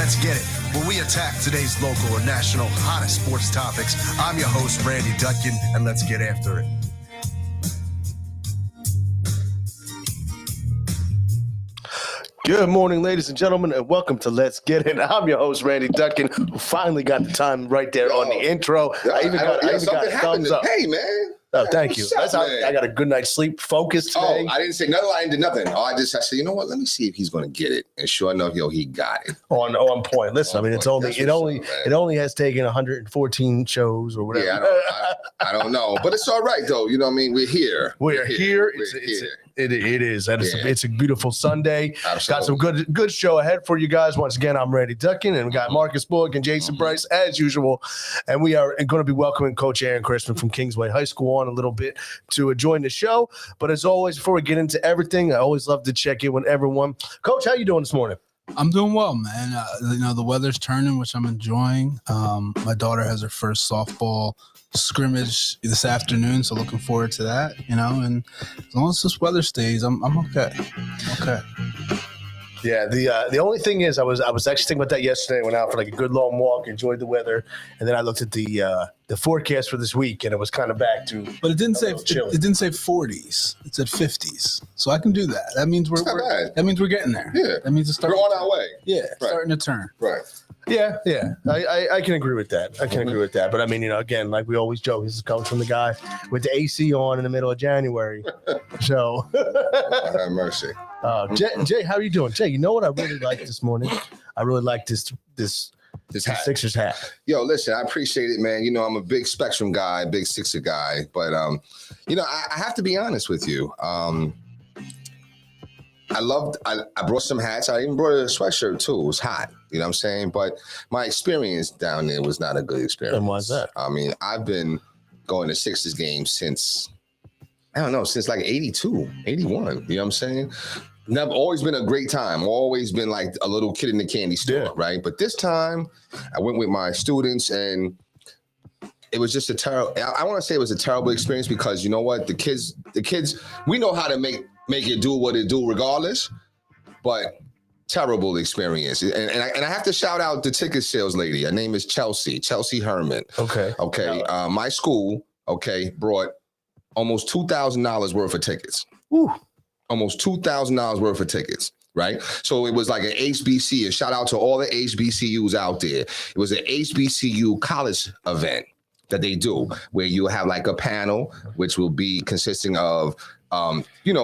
Let's Get It, where we attack today's local or national hottest sports topics. I'm your host, Randy Dutkin, and let's get after it. Good morning, ladies and gentlemen, and welcome to Let's Get It. I'm your host, Randy Dutkin, who finally got the time right there on the intro. I even got a thumbs up. Hey, man. Oh, thank you. That's how I got a good night's sleep, focused today. Oh, I didn't say no. I didn't do nothing. I said, you know what? Let me see if he's going to get it. And sure enough, he got it on point. Listen, it only has taken 114 shows or whatever. Yeah, I don't know, but it's all right though. You know what I mean? We're here. We're here. It is. It's a beautiful Sunday. Absolutely. Got some good show ahead for you guys. Once again, I'm Randy Dutkin, and we got Marcus Borg and Jason Bryce as usual. And we are going to be welcoming Coach Aaron Chrisman from Kingsway High School on a little bit to join the show. But as always, before we get into everything, I always love to check in with everyone. Coach, how you doing this morning? I'm doing well, man. The weather's turning, which I'm enjoying. My daughter has her first softball scrimmage this afternoon, so looking forward to that. And as long as this weather stays, I'm okay. Okay. Yeah, the only thing is I was actually thinking about that yesterday. I went out for like a good long walk, enjoyed the weather, and then I looked at the forecast for this week, and it was kind of back to. But it didn't say 40s. It said 50s, so I can do that. That means we're getting there. Yeah, that means it's starting. We're on our way. Yeah, right. Starting to turn. Right. Yeah. I can agree with that. Agree with that. But I mean, again, like we always joke, this comes from the guy with the AC on in the middle of January. So, have mercy. Jay, how are you doing? Jay, you know what I really like this morning? I really like this hat. Sixers hat. Yo, listen, I appreciate it, man. I'm a big Spectrum guy, big Sixer guy, but I have to be honest with you. I brought some hats. I even brought a sweatshirt too. It was hot. You know what I'm saying? But my experience down there was not a good experience. And why's that? I mean, I've been going to Sixers games since like 82, 81. You know what I'm saying? Never always been a great time. Always been like a little kid in the candy store, right? But this time I went with my students and it was just I want to say it was a terrible experience because you know what? The kids, we know how to make it do what it do regardless, but terrible experience. And I have to shout out the ticket sales lady. Her name is Chelsea Herman. Okay. My school, brought almost $2,000 worth of tickets. Ooh. Almost $2,000 worth of tickets. Right. So it was like an HBC, a shout out to all the HBCUs out there. It was an HBCU college event that they do where you have like a panel, which will be consisting of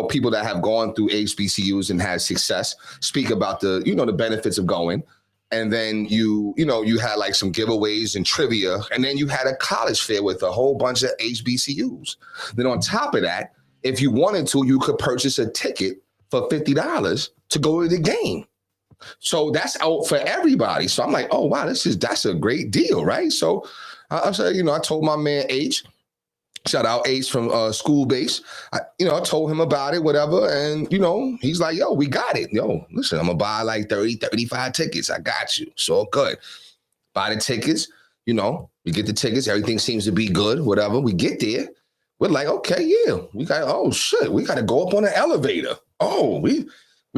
people that have gone through HBCUs and had success, speak about the benefits of going. And then you had like some giveaways and trivia. And then you had a college fair with a whole bunch of HBCUs. Then on top of that, if you wanted to, you could purchase a ticket for $50 to go to the game. So that's out for everybody. So I'm like, oh, wow, that's a great deal, right? So I said, I told my man H, shout out Ace from School Base. I told him about it, whatever. And, he's like, yo, we got it. Yo, listen, I'm going to buy like 30, 35 tickets. I got you. So good. Buy the tickets. We get the tickets. Everything seems to be good, whatever. We get there. We're like, okay, yeah. We got to go up on the elevator. Oh, we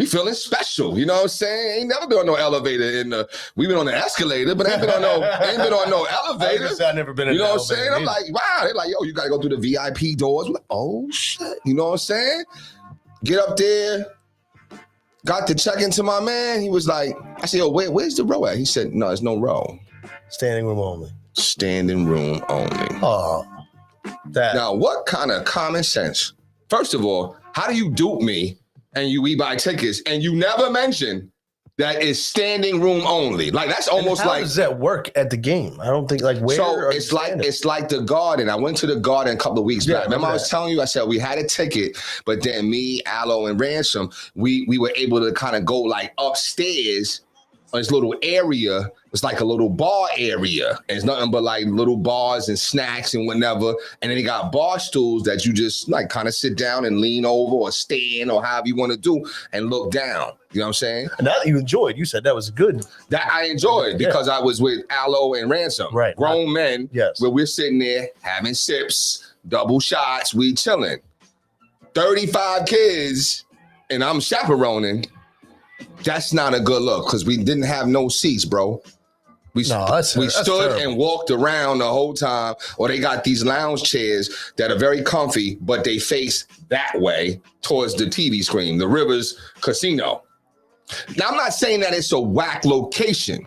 feeling special. You know what I'm saying? Ain't never been on no elevator we've been on the escalator, but ain't been on no elevator. I've never been in You know what I'm saying? I'm like, wow. They're like, yo, you got to go through the VIP doors. We're like, oh, shit. You know what I'm saying? Get up there. Got to check into my man. He was like, I said, yo, where's the row at? He said, no, there's no row. Standing room only. Standing room only. Oh. Now, what kind of common sense? First of all, how do you dupe me and we buy tickets and you never mention that it's standing room only? Like that's almost how does that work at the game? I don't think where. So it's like the Garden. I went to the Garden a couple of weeks back. Remember I was telling you, I said we had a ticket, but then me, Aloe, and Ransom, we were able to kind of go like upstairs on this little area. It's like a little bar area. And it's nothing but like little bars and snacks and whatever. And then you got bar stools that you just like kind of sit down and lean over or stand or however you want to do and look down. You know what I'm saying? And that you enjoyed. You said that was good. That I enjoyed because I was with Aloe and Ransom. Right. Grown men. Yes. Where we're sitting there having sips, double shots, we chilling. 35 kids and I'm chaperoning. That's not a good look because we didn't have no seats, bro. We stood terrible. and walked around the whole time, or they got these lounge chairs that are very comfy, but they face that way towards the TV screen, the Rivers Casino. Now, I'm not saying that it's a whack location,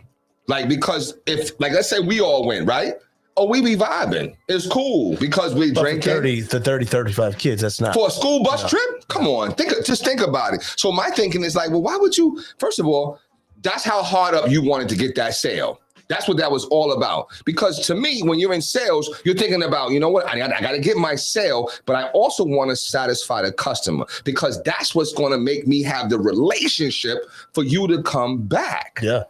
like, because if, like, let's say we all went, right? Oh, we be vibing. It's cool because we drinking. 35 kids, that's not. For a school bus trip? Come on, just think about it. So my thinking is like, well, why would you, first of all, that's how hard up you wanted to get that sale. That's what that was all about. Because to me, when you're in sales, you're thinking about, you know what, I got to get my sale, but I also want to satisfy the customer because that's what's going to make me have the relationship for you to come back. Yeah.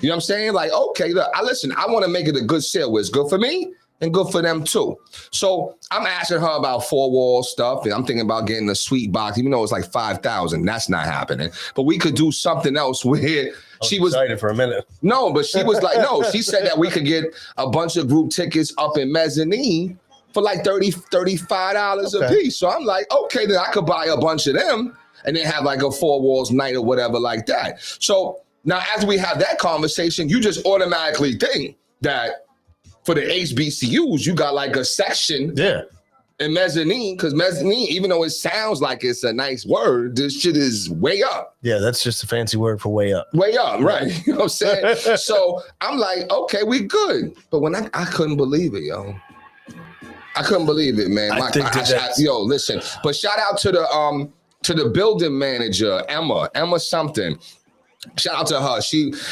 You know what I'm saying? Like, okay, look, I want to make it a good sale where it's good for me and good for them too. So I'm asking her about four-wall stuff, and I'm thinking about getting a suite box, even though it's like $5,000. That's not happening. But we could do something else where she was excited for a minute. No, but she was like, no, she said that we could get a bunch of group tickets up in mezzanine for like $35 a piece. So I'm like, okay, then I could buy a bunch of them and then have like a four walls night or whatever like that. So now, as we have that conversation, you just automatically think that for the HBCUs, you got like a section in mezzanine, because mezzanine, even though it sounds like it's a nice word, this shit is way up. Yeah, that's just a fancy word for way up. Way up, right. You know what I'm saying? So I'm like, okay, we good. But when I couldn't believe it, yo. I couldn't believe it, man. Yo, listen. But shout out to the building manager, Emma something. Shout out to her.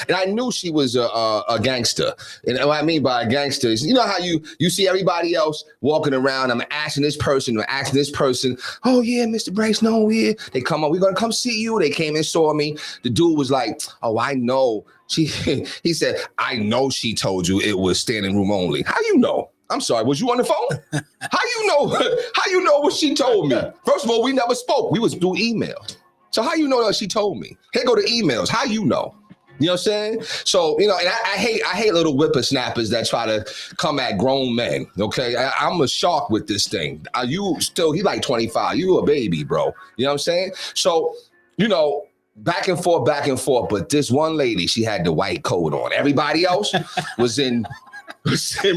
And I knew she was a gangster. And what I mean by a gangster is, you know how you see everybody else walking around. I'm asking this person. Oh yeah, Mr. Bryce, no, yeah. They come up. We're gonna come see you. They came and saw me. The dude was like, oh, I know. He said, I know she told you it was standing room only. How you know? I'm sorry, was you on the phone? How you know? How you know what she told me? First of all, we never spoke. We was through email. So how you know that she told me? Here go the emails. How you know? You know what I'm saying? So, you know, and I hate little whippersnappers that try to come at grown men, okay? I'm a shark with this thing. He like 25. You a baby, bro. You know what I'm saying? So, you know, back and forth. But this one lady, she had the white coat on. Everybody else was in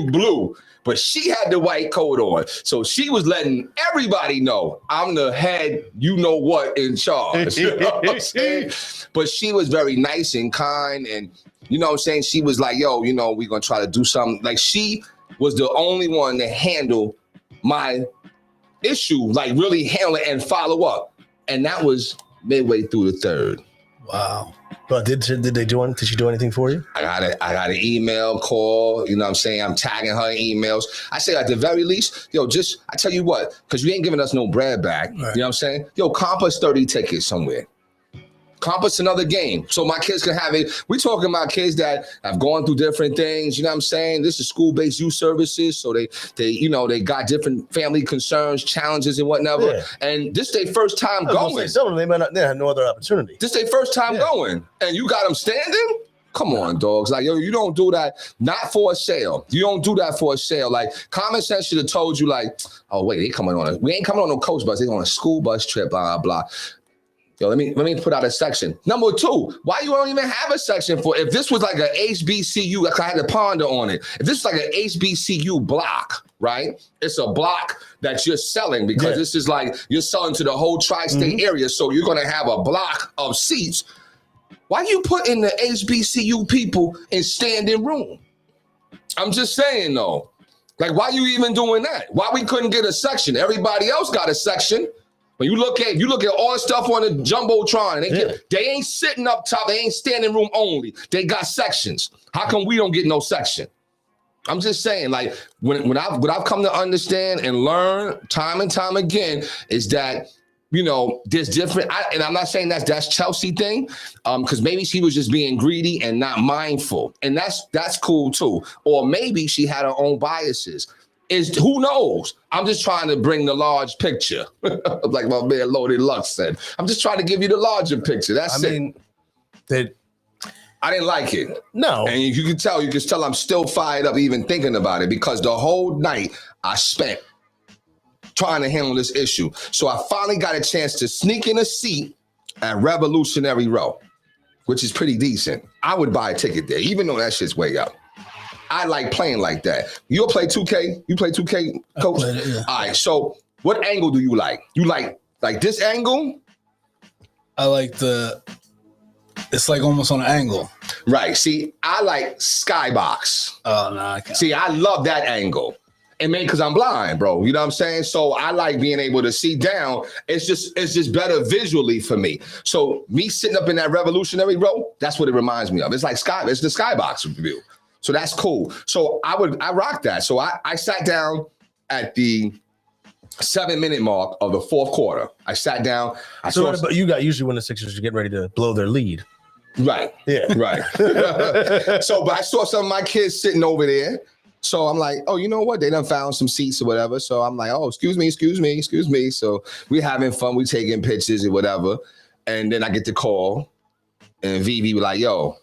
blue. But she had the white coat on. So she was letting everybody know I'm the head, you know what, in charge. You know what I'm saying? But she was very nice and kind. And you know what I'm saying? She was like, yo, you know, we're going to try to do something. Like, she was the only one to handle my issue, like really handle it and follow up. And that was midway through the third. Wow. But did she do anything for you? I got an email, call, you know what I'm saying? I'm tagging her in emails. I say at the very least, yo, I tell you what, because you ain't giving us no bread back. Right. You know what I'm saying? Yo, comp us 30 tickets somewhere. Comp us another game so my kids can have it. We're talking about kids that have gone through different things. You know what I'm saying? This is school-based youth services. So they got different family concerns, challenges and whatnot. Yeah. And this their first time going. Some of them, they had no other opportunity. This their first time going. And you got them standing? Come on, dogs. Like, yo, you don't do that. Not for a sale. You don't do that for a sale. Like, common sense should have told you, like, oh, wait, we ain't coming on no coach bus. They on a school bus trip, blah, blah, blah. Yo, let me put out a section. Number two, why you don't even have a section for, if this was like an HBCU, like I had to ponder on it. If this is like an HBCU block, right? It's a block that you're selling because this is like, you're selling to the whole tri-state area. So you're going to have a block of seats. Why you putting the HBCU people in standing room? I'm just saying though, like, why you even doing that? Why we couldn't get a section? Everybody else got a section. When you look at all the stuff on the Jumbotron, they ain't sitting up top. They ain't standing room only. They got sections. How come we don't get no section? I'm just saying, like, what I've come to understand and learn time and time again is that, you know, there's different, and I'm not saying that's Chelsea thing, because maybe she was just being greedy and not mindful, and that's cool too. Or maybe she had her own biases. Who knows? I'm just trying to bring the large picture. Like my man Loaded Lux said. I'm just trying to give you the larger picture. That's it. I didn't like it. No. And you can tell I'm still fired up even thinking about it because the whole night I spent trying to handle this issue. So I finally got a chance to sneak in a seat at Revolutionary Row. which is pretty decent, I would buy a ticket there, even though that shit's way up. I like playing like that. You'll play 2K? You play 2K, Coach? It, yeah. All right, so what angle do you like? You like this angle? I like it's like almost on an angle. Right. See, I like skybox. Oh, no, I can't. See, I love that angle. And maybe because I'm blind, bro. You know what I'm saying? So I like being able to see down. It's just better visually for me. So me sitting up in that revolutionary row, that's what it reminds me of. It's like it's the skybox view. So that's cool. So I rock that. So I sat down at the 7-minute mark of the fourth quarter. I sat down. But you got usually when the Sixers are getting ready to blow their lead. Right. Yeah. Right. But I saw some of my kids sitting over there. So I'm like, oh, you know what? They done found some seats or whatever. So I'm like, oh, excuse me. So we having fun. We taking pictures or whatever. And then I get the call. And Vivi was like, yo,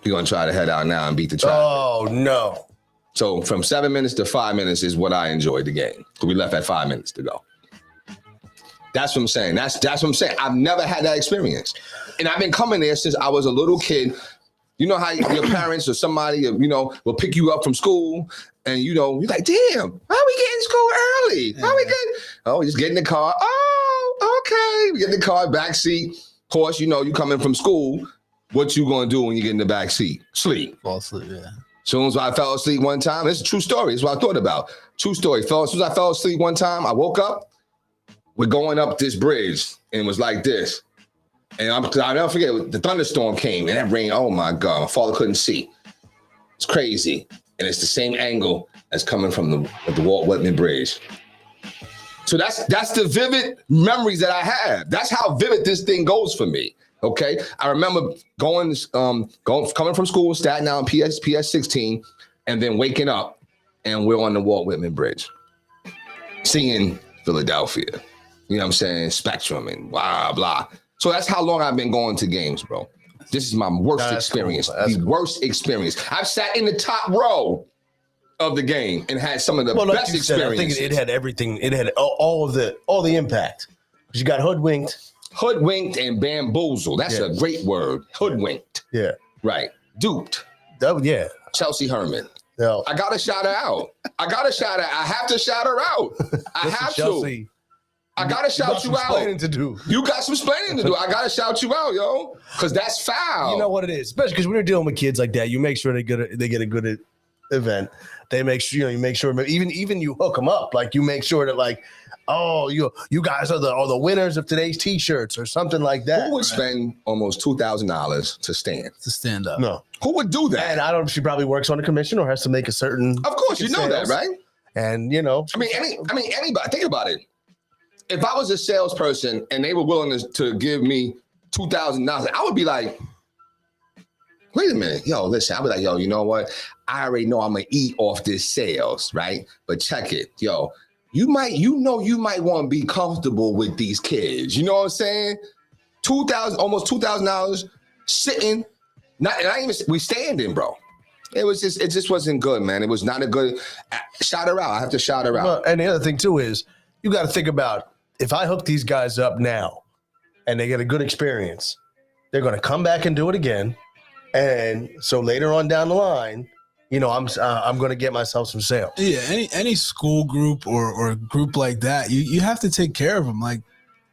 we're going to try to head out now and beat the traffic. Oh, no. So from 7 minutes to 5 minutes is what I enjoyed the game. So we left at 5 minutes to go. That's what I'm saying. That's what I'm saying. I've never had that experience. And I've been coming there since I was a little kid. You know how your parents or somebody, will pick you up from school and, you're like, damn, why are we getting school early? Why are we getting, we just get in the car. Oh, okay. We get in the car, back seat. Of course, you coming from school. What you going to do when you get in the back seat? Sleep. Fall asleep, yeah. As soon as I fell asleep one time, it's a true story. It's what I thought about. True story. As soon as I fell asleep one time, I woke up. We're going up this bridge and it was like this. And I'll never forget, the thunderstorm came and that rain, oh my God, my father couldn't see. It's crazy. And it's the same angle as coming from the Walt Whitman Bridge. So that's the vivid memories that I have. That's how vivid this thing goes for me. Okay. I remember coming from school, Staten Island, PS 16, and then waking up and we're on the Walt Whitman Bridge, seeing Philadelphia. You know what I'm saying? Spectrum and blah, blah. So that's how long I've been going to games, bro. This is my worst experience. Cool. Worst experience. I've sat in the top row of the game and had some of the best experiences. I think it had everything. It had all the impact. You got hoodwinked and bamboozled. That's a great word. Hoodwinked. Yeah. Right. Duped. Yeah. Chelsea Herman. No. I gotta shout her out. I have to shout her out. I have Chelsea, to. I gotta shout you out. You got some explaining to do. I gotta shout you out, yo, because that's foul. You know what it is, especially because when you're dealing with kids like that, you make sure they get a good event. They make sure you make sure even you hook them up. Like you make sure that like, oh, you guys are the winners of today's T-shirts or something like that. Who would spend almost $2,000 to stand up? No. Who would do that? And I don't know if she probably works on a commission or has to make a certain. Of course, you know that, right? And I mean, anybody. Think about it. If I was a salesperson and they were willing to give me $2,000, I would be like, wait a minute, yo, listen. I'd be like, yo, you know what? I already know I'm gonna eat off this sales, right? But check it, yo. You might want to be comfortable with these kids. You know what I'm saying? Almost $2,000 sitting, not even we standing, bro. It just wasn't good, man. It was not a good. Shout her out. I have to shout her out. Well, and the other thing too is you got to think about if I hook these guys up now, and they get a good experience, they're going to come back and do it again, and so later on down the line, I'm going to get myself some sales. Yeah, any school group or group like that, you have to take care of them. Like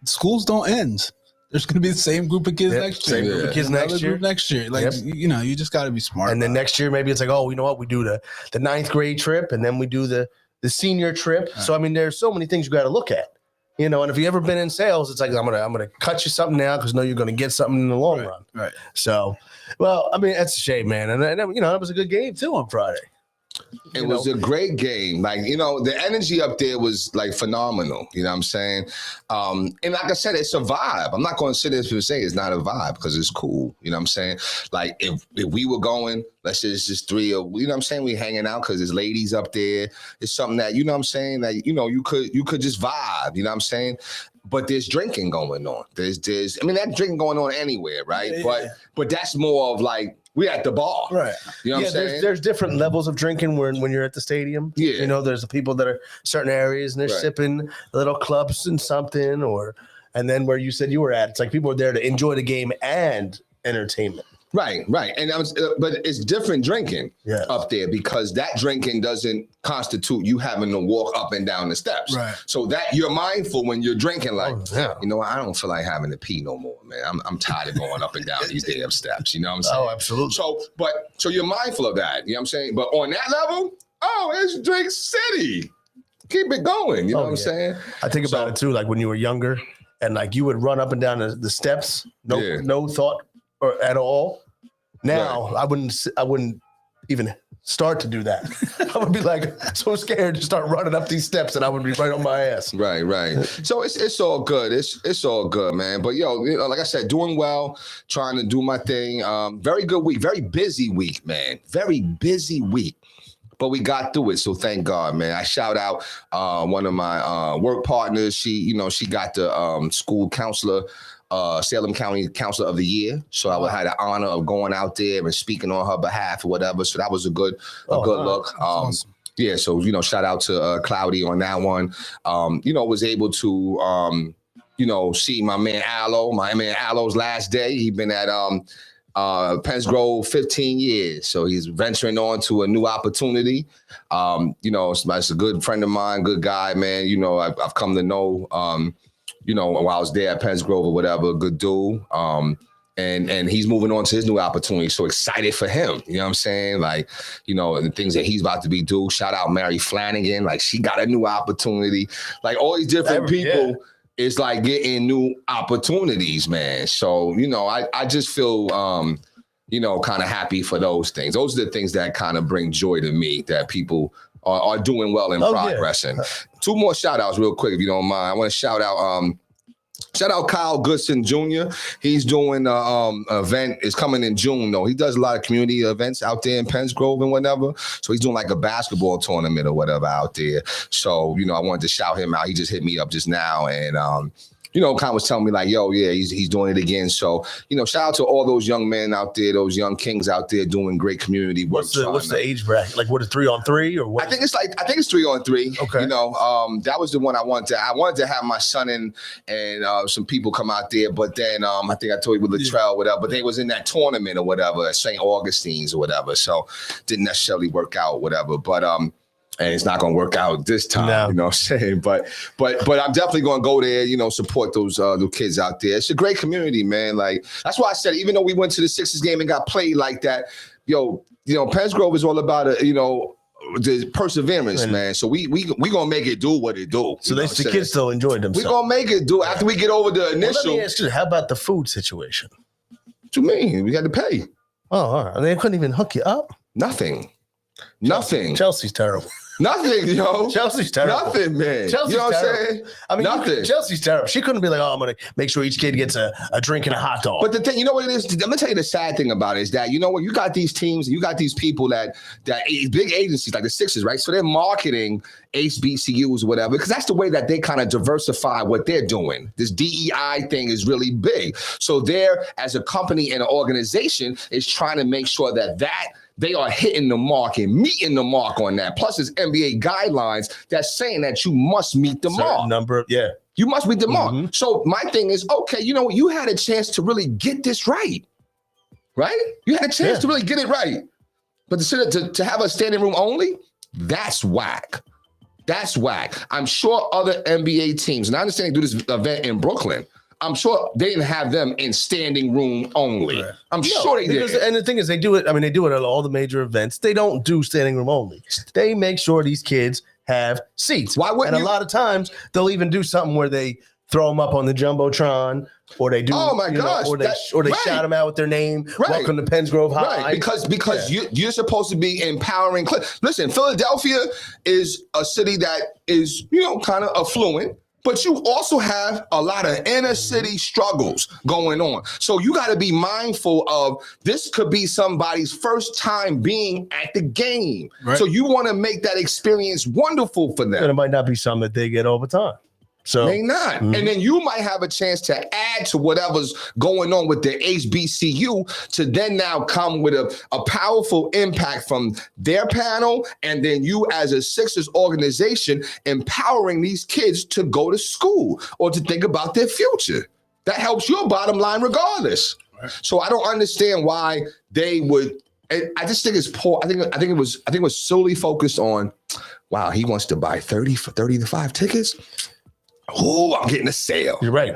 schools don't end. There's going to be the same group of kids next year. Same group of kids next year. Like, you just got to be smart. And then next year, maybe it's like, oh, you know what? We do the ninth grade trip, and then we do the senior trip. Right. So, I mean, there's so many things you got to look at. And if you've ever been in sales, it's like, I'm gonna cut you something now because I know you're going to get something in the long run. Right. So, well, I mean, that's a shame, man. And it was a good game, too, on Friday. It was a great game. Like, the energy up there was like phenomenal. You know what I'm saying? And like I said, it's a vibe. I'm not going to sit there and say it's not a vibe because it's cool. You know what I'm saying? Like if we were going, let's say it's just three of, you know what I'm saying? We hanging out because there's ladies up there. It's something that, you know what I'm saying? That, you could just vibe, you know what I'm saying? But there's drinking going on. There's that drinking going on anywhere, right? Yeah. But that's more of like, we at the bar. Right. You know what I'm saying? There's different levels of drinking when you're at the stadium. Yeah. There's the people that are certain areas and they're sipping little clubs and something and then where you said you were at, it's like people are there to enjoy the game and entertainment. Right. And but it's different drinking up there because that drinking doesn't constitute you having to walk up and down the steps. Right. So that you're mindful when you're drinking, like, you know, I don't feel like having to pee no more, man. I'm tired of going up and down these damn steps. You know what I'm saying? Oh, absolutely. So you're mindful of that. You know what I'm saying? But on that level, it's Drink City. Keep it going. You know what I'm saying? I think about it too, like when you were younger and like you would run up and down the steps, no thought or at all. Now I wouldn't even start to do that. I would be like so scared to start running up these steps and I would be right on my ass. Right. So it's all good. It's all good, man. But yo, you know, like I said, doing well, trying to do my thing. Very good week, very busy week, man. Very busy week. But we got through it, so thank God, man. I shout out one of my work partners. She got the school counselor, Salem County Counselor of the Year. So I had the honor of going out there and speaking on her behalf or whatever. So that was a good look. Awesome. Yeah, so shout out to Cloudy on that one. Was able to see my man Allo's last day. He'd been at Penns Grove 15 years, so he's venturing on to a new opportunity. It's a good friend of mine, good guy, man. I've come to know while I was there at Penns Grove or whatever, good dude. And he's moving on to his new opportunity. So excited for him. You know what I'm saying? Like, the things that he's about to be doing. Shout out Mary Flanagan. Like, she got a new opportunity. Like, all these different people. It's like getting new opportunities, man. So, I just feel, kind of happy for those things. Those are the things that kind of bring joy to me, that people are doing well and progressing. Yeah. Two more shout outs real quick, if you don't mind. I want to shout out Kyle Goodson Jr. He's doing an event. It's coming in June, though. He does a lot of community events out there in Penns Grove and whatever. So he's doing like a basketball tournament or whatever out there. So, I wanted to shout him out. He just hit me up just now and, kind of was telling me like, yo, yeah, he's doing it again. So, shout out to all those young men out there, those young kings out there doing great community work. What's the age bracket? Like, what, a 3-on-3 or what? I think it's 3-on-3. Okay. That was the one I wanted to. I wanted to have my son and some people come out there, but then I think I told you with Latrell, whatever. But they was in that tournament or whatever at St. Augustine's or whatever. So didn't necessarily work out, whatever. But and it's not going to work out this time, you know what I'm saying? But I'm definitely going to go there, support those little kids out there. It's a great community, man. Like, that's why I said, even though we went to the Sixers game and got played like that, Penns Grove is all about, the perseverance, man. So we going to make it do what it do. So the kids still enjoyed themselves. We going to make it do after we get over the initial. Well, let me ask you, how about the food situation? What you mean? We had to pay. Oh, all right. They couldn't even hook you up? Nothing. Chelsea's terrible. Nothing, yo. Chelsea's terrible. Nothing, man. Chelsea's what terrible. I'm saying? I mean, nothing. Chelsea's terrible. She couldn't be like, I'm going to make sure each kid gets a drink and a hot dog. But the thing, you know what it is? I'm going to tell you the sad thing about it is that, you got these teams, you got these people that big agencies like the Sixers, right? So they're marketing HBCUs or whatever, because that's the way that they kind of diversify what they're doing. This DEI thing is really big. So they're, as a company and an organization, is trying to make sure that they are hitting the mark and meeting the mark on that. Plus, there's NBA guidelines that's saying that you must meet the mark. You must meet the mark. So my thing is, okay, you had a chance to really get this right? You had a chance to really get it right. But to have a standing room only, that's whack. That's whack. I'm sure other NBA teams, and I understand they do this event in Brooklyn, I'm sure they didn't have them in standing room only. Right. I'm sure they did. And the thing is, they do it. I mean, they do it at all the major events. They don't do standing room only. They make sure these kids have seats. Why wouldn't a lot of times they'll even do something where they throw them up on the jumbotron, or they do. Oh my gosh! Or they shout them out with their name. Right. Welcome to Penns Grove High. Right. Because you're supposed to be empowering. Listen, Philadelphia is a city that is kind of affluent. But you also have a lot of inner city struggles going on. So you got to be mindful of this could be somebody's first time being at the game. Right. So you want to make that experience wonderful for them. And it might not be something that they get all the time. So may not. Mm-hmm. And then you might have a chance to add to whatever's going on with the HBCU to then now come with a powerful impact from their panel. And then you as a Sixers organization empowering these kids to go to school or to think about their future. That helps your bottom line regardless. So I don't understand why they would. I just think it's poor. I think it was solely focused on, wow, he wants to buy 35 tickets. Oh, I'm getting a sale. You're right.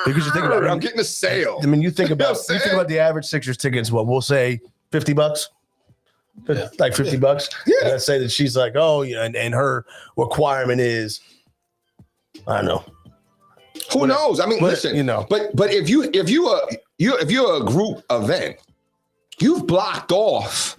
Because you think about it, I'm getting a sale. I mean, you think about the average Sixers tickets. What we'll say, $50, like $50. Yeah. And let's say that she's like, oh, yeah, and her requirement is, I don't know. Who knows? I mean, listen, you know, but if you're a group event, you've blocked off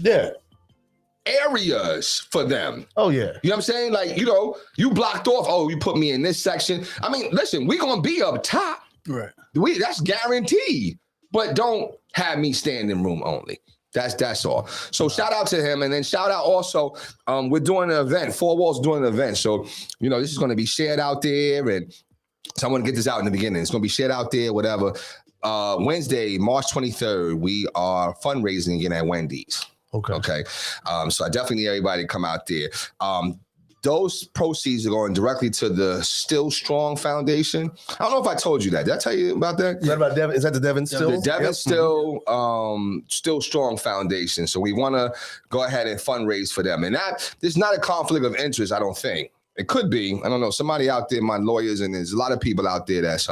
areas for them. Oh, yeah. You know what I'm saying? Like, you blocked off, oh, you put me in this section. I mean, listen, we're going to be up top. Right. That's guaranteed. But don't have me standing room only. That's all. So shout out to him. And then shout out also, we're doing an event. Four Walls doing an event. So, this is going to be shared out there. And so I want to get this out in the beginning. It's going to be shared out there, whatever. Wednesday, March 23rd, we are fundraising again at Wendy's. Okay. So I definitely need everybody to come out there. Those proceeds are going directly to the Still Strong Foundation. I don't know if I told you that. Did I tell you about that? Is that about Devin? Is that the Devin Still? The Devin Still Strong Foundation. So we want to go ahead and fundraise for them. And there's not a conflict of interest, I don't think. It could be. I don't know. Somebody out there, my lawyers, and there's a lot of people out there that's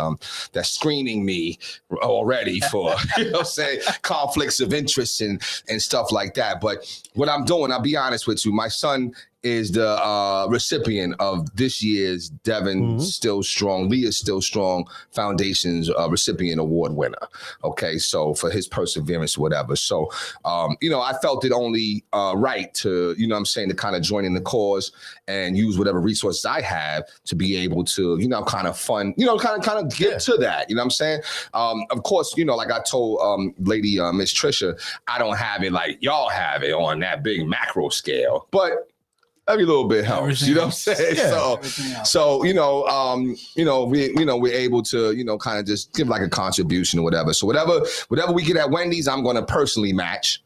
screening me already for say conflicts of interest and stuff like that. But what I'm doing, I'll be honest with you, my son is the recipient of this year's Devin Still Strong, Leah Still Strong Foundation's recipient award winner. Okay, so for his perseverance, whatever. So, I felt it only right to, to kind of join in the cause and use whatever resources I have to be able to, kind of fund, kind of get to that. You know what I'm saying? Of course, like I told Lady Miss Trisha, I don't have it like y'all have it on that big macro scale, but every little bit helps, you know what I'm saying? Yeah, so we're able to, kind of just give like a contribution or whatever. So whatever we get at Wendy's, I'm going to personally match.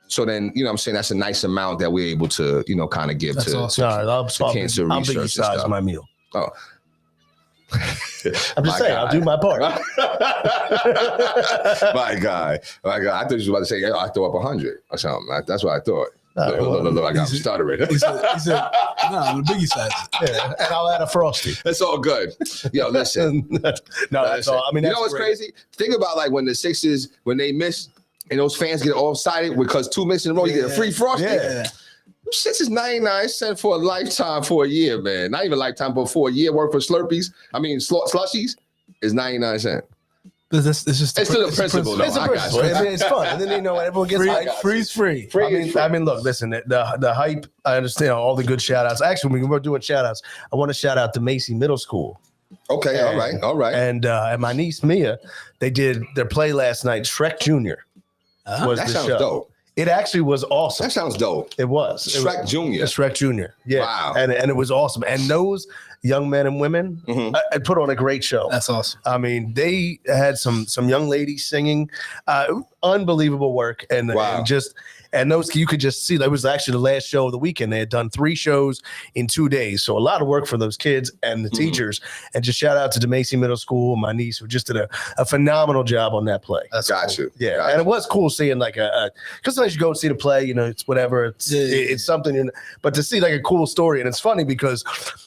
So then, what I'm saying, that's a nice amount that we're able to, kind of give to, awesome. to cancer I'll research. big size my meal. Oh. I'm just saying, I'll do my part. My guy. I thought you was about to say, I throw up 100 or something. That's what I thought. Look, I got stuttering. He said, no, I'm a biggie size. Yeah, and I'll add a Frosty. That's all good. Yo, listen. That's all. I mean, you know what's crazy? Think about like when the Sixers, when they miss and those fans get all excited because 2 misses in a row, you get a free Frosty. Yeah. Shit is 99 cents for a lifetime for a year, man. Not even a lifetime, but for a year worth of Slurpees. I mean, slushies is 99 cents. It's still a principle, though. It's a principle. It's fun. And then, everyone gets hyped. Free's free. I mean, look, listen, the hype, I understand all the good shout outs. Actually, when we're doing shout outs, I want to shout out to Macy Middle School. Okay, all right. And my niece, Mia, they did their play last night. Shrek Jr. was that the sounds show. Dope. It actually was awesome. That sounds dope. It was. Shrek Jr. Shrek Jr. Yeah. Wow. And it was awesome. And those young men and women I put on a great show. That's awesome. I mean, they had some young ladies singing, unbelievable work, and those you could just see that was actually the last show of the weekend. They had done 3 shows in 2 days, so a lot of work for those kids and the teachers. And just shout out to DeMacy Middle School, my niece, who just did a phenomenal job on that play. That's got cool. you. Yeah, got and you. it was cool seeing like because sometimes you go and see the play, it's whatever, it's something, but to see like a cool story, and it's funny because,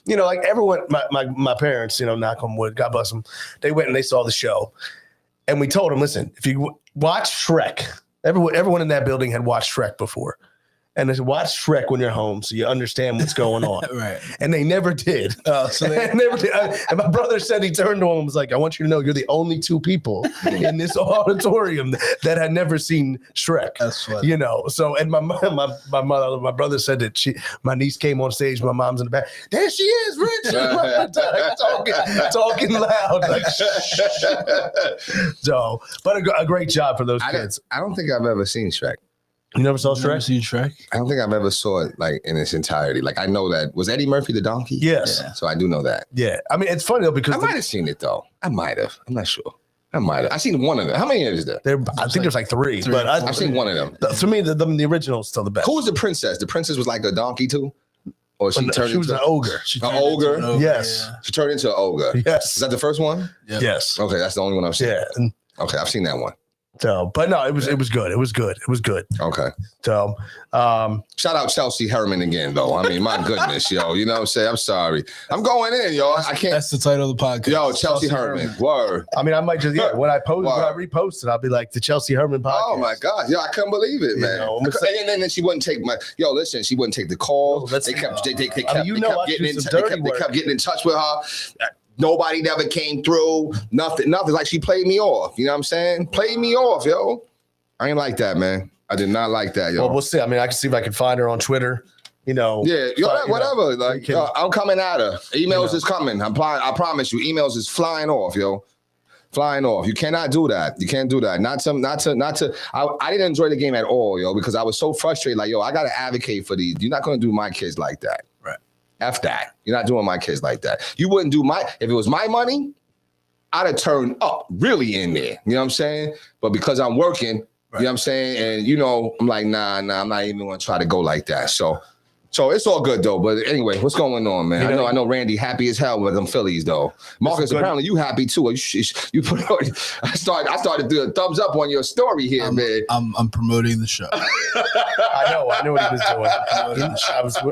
like everyone, my parents, knock on wood, God bless them, they went and they saw the show, and we told them, listen, if you watch Shrek, everyone in that building had watched Shrek before. And they said, watch Shrek when you're home so you understand what's going on. Right. And they never did. And my brother said, he turned to him and was like, I want you to know you're the only 2 people in this auditorium that had never seen Shrek. That's funny. So, and my brother said that my niece came on stage, my mom's in the back. There she is, Rich. talking loud. Like, so, but a great job for those kids. I don't think I've ever seen Shrek. You never saw Never Shrek? seen Shrek? I don't think I've ever saw it like in its entirety. Like I know that was Eddie Murphy the donkey. Yes. Yeah. So I do know that. Yeah. I mean, it's funny though because I might have seen it though. I might have. I'm not sure. I might have. I seen one of them. How many is there? I think there's like 3, but I've seen one of them. To me, the original is still the best. Who was the princess? The princess was like a donkey too, or she turned She was into an ogre. an ogre. Yes. She turned into an ogre. Yes. Is that the first one? Yeah. Yes. Okay, that's the only one I've seen. Yeah. And Okay, I've seen that one. So, but no, it was good. It was good. It was good. Okay. So, shout out Chelsea Herman again, though. I mean, my goodness, yo. You know what I'm saying? I'm sorry. I'm going in, yo. I can't. That's the title of the podcast. Yo, Chelsea Herman. Word. I mean, I might just when I repost it, I'll be like the Chelsea Herman podcast. Oh my God, yo, I couldn't believe it, man. And then she wouldn't take she wouldn't take the calls. They kept getting in touch with her. Nobody never came through. Nothing. Like she played me off. You know what I'm saying? Played me off, yo. I ain't like that, man. I did not like that, yo. Well, we'll see. I mean, I can see if I can find her on Twitter. You know. Yeah, whatever. Like, yo, I'm coming at her. Emails is coming. I promise you, emails is flying off, yo. Flying off. You cannot do that. You can't do that. Not to. I didn't enjoy the game at all, yo, because I was so frustrated. Like, yo, I gotta advocate for these. You're not gonna do my kids like that. Right. F that. You're not doing my kids like that. You wouldn't do if it was my money, I'd have turned up really in there. You know what I'm saying? But because I'm working, right. You know what I'm saying? And I'm like, nah, I'm not even gonna try to go like that. So it's all good though. But anyway, what's going on, man? I know Randy happy as hell with them Phillies though. Marcus, apparently you happy too. You put I started doing a thumbs up on your story here, man. I'm promoting the show. I know what he was doing.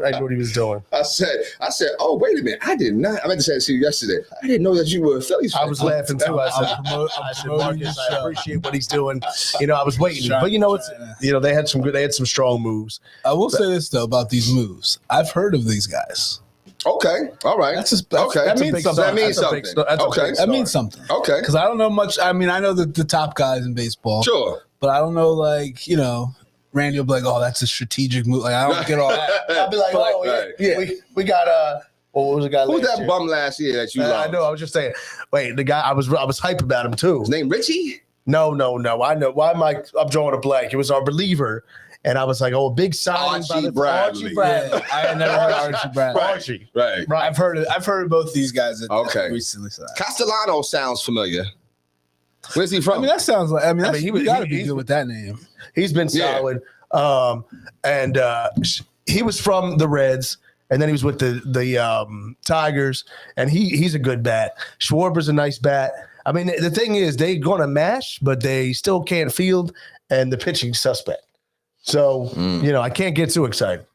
I knew what he was doing. I said, oh wait a minute. I did not. I meant to say it to you yesterday. I didn't know that you were a Phillies fan. I was laughing too. I said, Marcus, I appreciate what he's doing. I was waiting, but they had some strong moves. I will say this though about these moves. I've heard of these guys. Okay, all right. That means something. That means something. Okay, because I don't know much. I mean, I know the top guys in baseball. Sure, but I don't know, Randy will be like, "Oh, that's a strategic move." Like, I don't get all that. I'll be like, "Yeah, we got what was the guy? Who's that bum last year that you loved? I know. I was just saying. Wait, the guy I was hype about him too. His name Richie? No. I know. Why am I'm drawing a blank? It was our reliever. And I was like, a big signing by Archie Bradley. Yeah, I had never heard of Archie Bradley. Archie. Right. I've heard of both these guys that recently signed. Castellano sounds familiar. Where's he from? I mean, that sounds like. He got to be good with that name. He's been solid. And he was from the Reds, and then he was with the Tigers, and he's a good bat. Schwarber's a nice bat. I mean, the thing is, they're going to mash, but they still can't field, and the pitching suspect. So, I can't get too excited.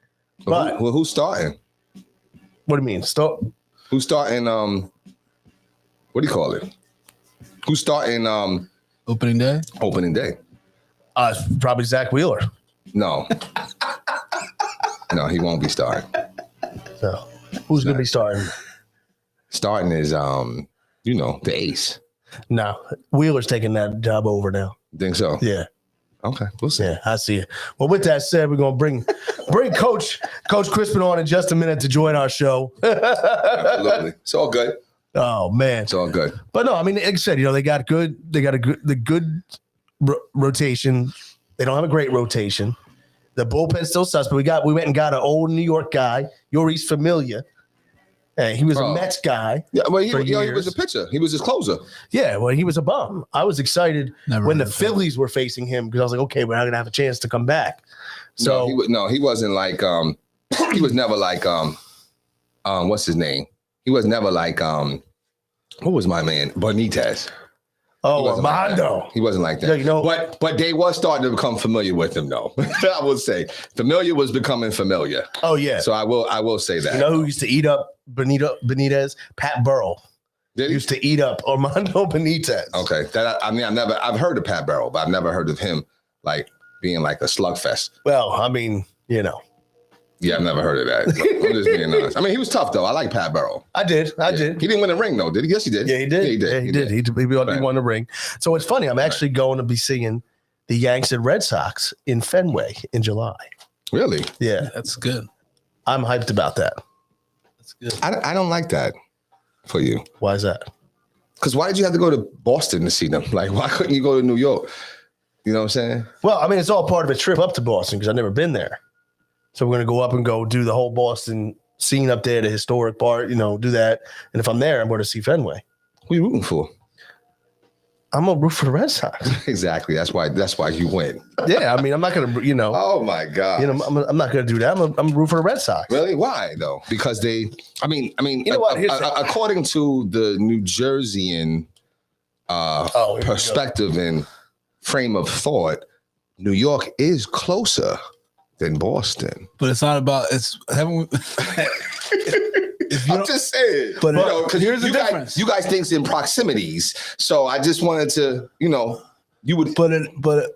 But who's starting? What do you mean? Who's starting? What do you call it? Who's starting? Opening day. Opening day. Probably Zach Wheeler. No, he won't be starting. So, who's going to be starting? Starting is the ace. No, Wheeler's taking that job over now. Think so? Yeah. Okay, we'll see. Yeah, I see it. Well, with that said, we're gonna bring Coach Chrisman on in just a minute to join our show. Absolutely, it's all good. Oh man, it's all good. But no, I mean, like I said, they got the good rotation. They don't have a great rotation. The bullpen's still sus, but we went and got an old New York guy, Yoris Familia. He was a Mets guy. Yeah, well, he was a pitcher. He was his closer. Yeah, well, he was a bum. I was excited when the Phillies were facing him because I was like, okay, we're not gonna have a chance to come back. So he wasn't like he was never like what's his name? He was never like what was my man? Benitez. Oh, Armando. He wasn't like that. Yeah, but they was starting to become familiar with him, though. I would say familiar was becoming familiar. Oh yeah. So I will say that. You know who used to eat up Benitez? Pat Burrell. Did he? Used to eat up Armando Benitez. Okay. I've heard of Pat Burrell, but I've never heard of him like being like a slugfest. Well, I mean, Yeah, I've never heard of that. I'm just being honest. I mean, he was tough though. I like Pat Burrell. I did. He didn't win a ring though, did he? Yes, he did. Yeah, he did. Yeah, he did. He won the ring. So it's funny. I'm actually going to be seeing the Yanks and Red Sox in Fenway in July. Really? Yeah, that's good. I'm hyped about that. That's good. I don't like that for you. Why is that? Because why did you have to go to Boston to see them? Like, why couldn't you go to New York? You know what I'm saying? Well, I mean, it's all part of a trip up to Boston because I've never been there. So we're going to go up and go do the whole Boston scene up there, the historic part, do that. And if I'm there, I'm going to see Fenway. Who are you rooting for? I'm going to root for the Red Sox. Exactly. That's why you win. Yeah. I mean, I'm not going to, Oh, my God. I'm not going to do that. I'm going to root for the Red Sox. Really? Why, though? Because I mean, you know what? According to the New Jerseyan perspective frame of thought, New York is closer than Boston. But it's not about haven't we, I'm just saying. But you know, here's the difference. You guys think in proximities. So I just wanted to, you know, you would but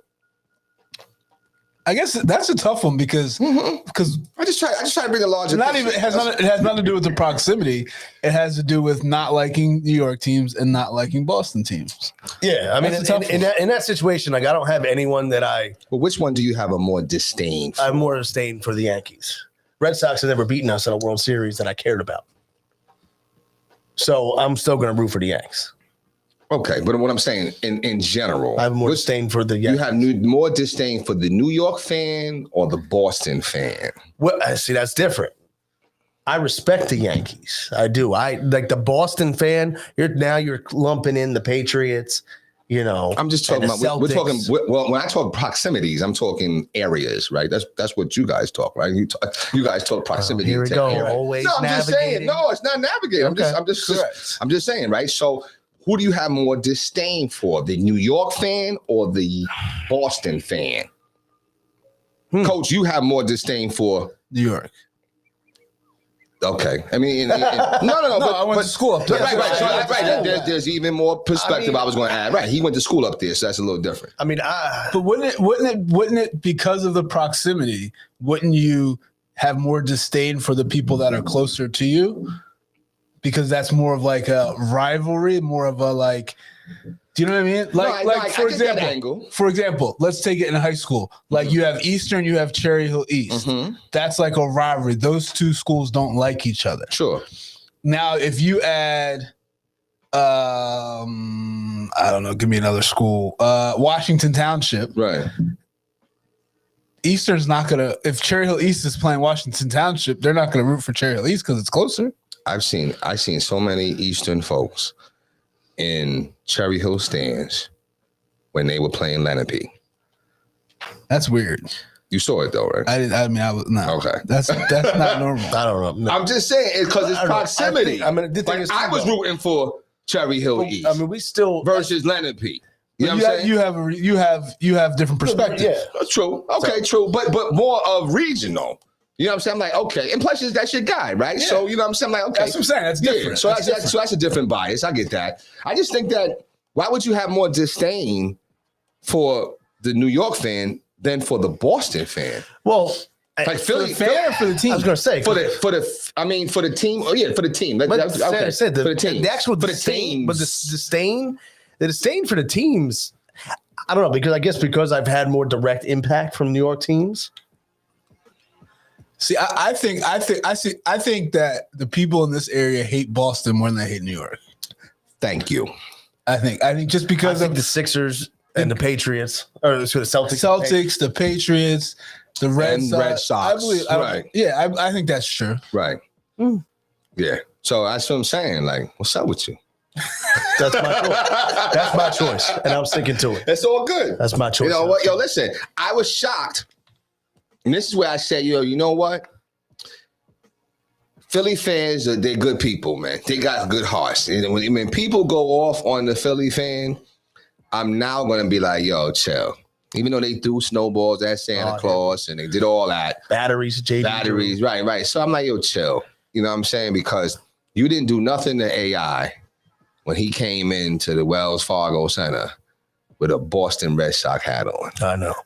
I guess that's a tough one because I just try to bring a larger it has nothing to do with the proximity. It has to do with not liking New York teams and not liking Boston teams. Yeah, I mean, in that situation, like I don't have anyone that Well, which one do you have a more disdain for? I'm more disdain for the Yankees. Red Sox have never beaten us in a World Series that I cared about. So I'm still going to root for the Yanks. Okay, but what I'm saying in general, I have more disdain for the Yankees. You have more disdain for the New York fan or the Boston fan? Well, see, that's different. I respect the Yankees. I do. I like the Boston fan. You're lumping in the Patriots. You know, I'm just talking about. We're talking. Well, when I talk proximities, I'm talking areas, right? That's what you guys talk, right? You guys talk proximity. Here we go. Always. No, I'm just saying. No, it's not navigating. Okay. I'm just saying, right? So, who do you have more disdain for, the New York fan or the Boston fan? Coach, you have more disdain for New York. Okay, I mean, no. I went to school up there. Right. There's even more perspective I was going to add. Right, he went to school up there, so that's a little different. I mean, but wouldn't it because of the proximity? Wouldn't you have more disdain for the people that are closer to you? Because that's more of like a rivalry, more of a like. Do you know what I mean? For example, let's take it in high school. Like you have Eastern, you have Cherry Hill East. That's like a rivalry. Those two schools don't like each other. Sure. Now, if you add, I don't know, give me another school, Washington Township. Right. Eastern's not gonna. If Cherry Hill East is playing Washington Township, they're not gonna root for Cherry Hill East because it's closer. I've seen so many Eastern folks in Cherry Hill stands when they were playing Lenape. That's weird. You saw it though, right? I was no. Okay, that's not normal. I don't know. No. I'm just saying because it's proximity. I was rooting for Cherry Hill East. I mean, we still versus Lenape. You know what I'm saying? You have different perspectives. Yeah, true. Okay, true. But more of regional. You know what I'm saying? I'm like, okay. And plus, that's your guy, right? Yeah. So, you know what I'm saying? I'm like, okay. That's what I'm saying. That's different. So that's a different bias. I get that. I just think that why would you have more disdain for the New York fan than for the Boston fan? Well, like Philly fan or for the team? I was going to say for the team. Oh yeah, for the team. I said for the team. The actual for the team, but the disdain for the teams. I don't know because I've had more direct impact from New York teams. See, I think that the people in this area hate Boston more than they hate New York. Thank you. I think just because of the Sixers and the Patriots, or the Celtics, the Patriots, the Red Sox. I believe, right? I think that's true. Right. Yeah. So that's what I'm saying. Like, what's up with you? That's my choice. That's my choice, and I'm sticking to it. It's all good. That's my choice. You know what? Yo, listen. I was shocked. And this is where I say, you know what? Philly fans, they're good people, man. They got good hearts. And when people go off on the Philly fan, I'm now going to be like, yo, chill. Even though they threw snowballs at Santa Claus and they did all that. Batteries, right. So I'm like, yo, chill. You know what I'm saying? Because you didn't do nothing to AI when he came into the Wells Fargo Center with a Boston Red Sox hat on. I know.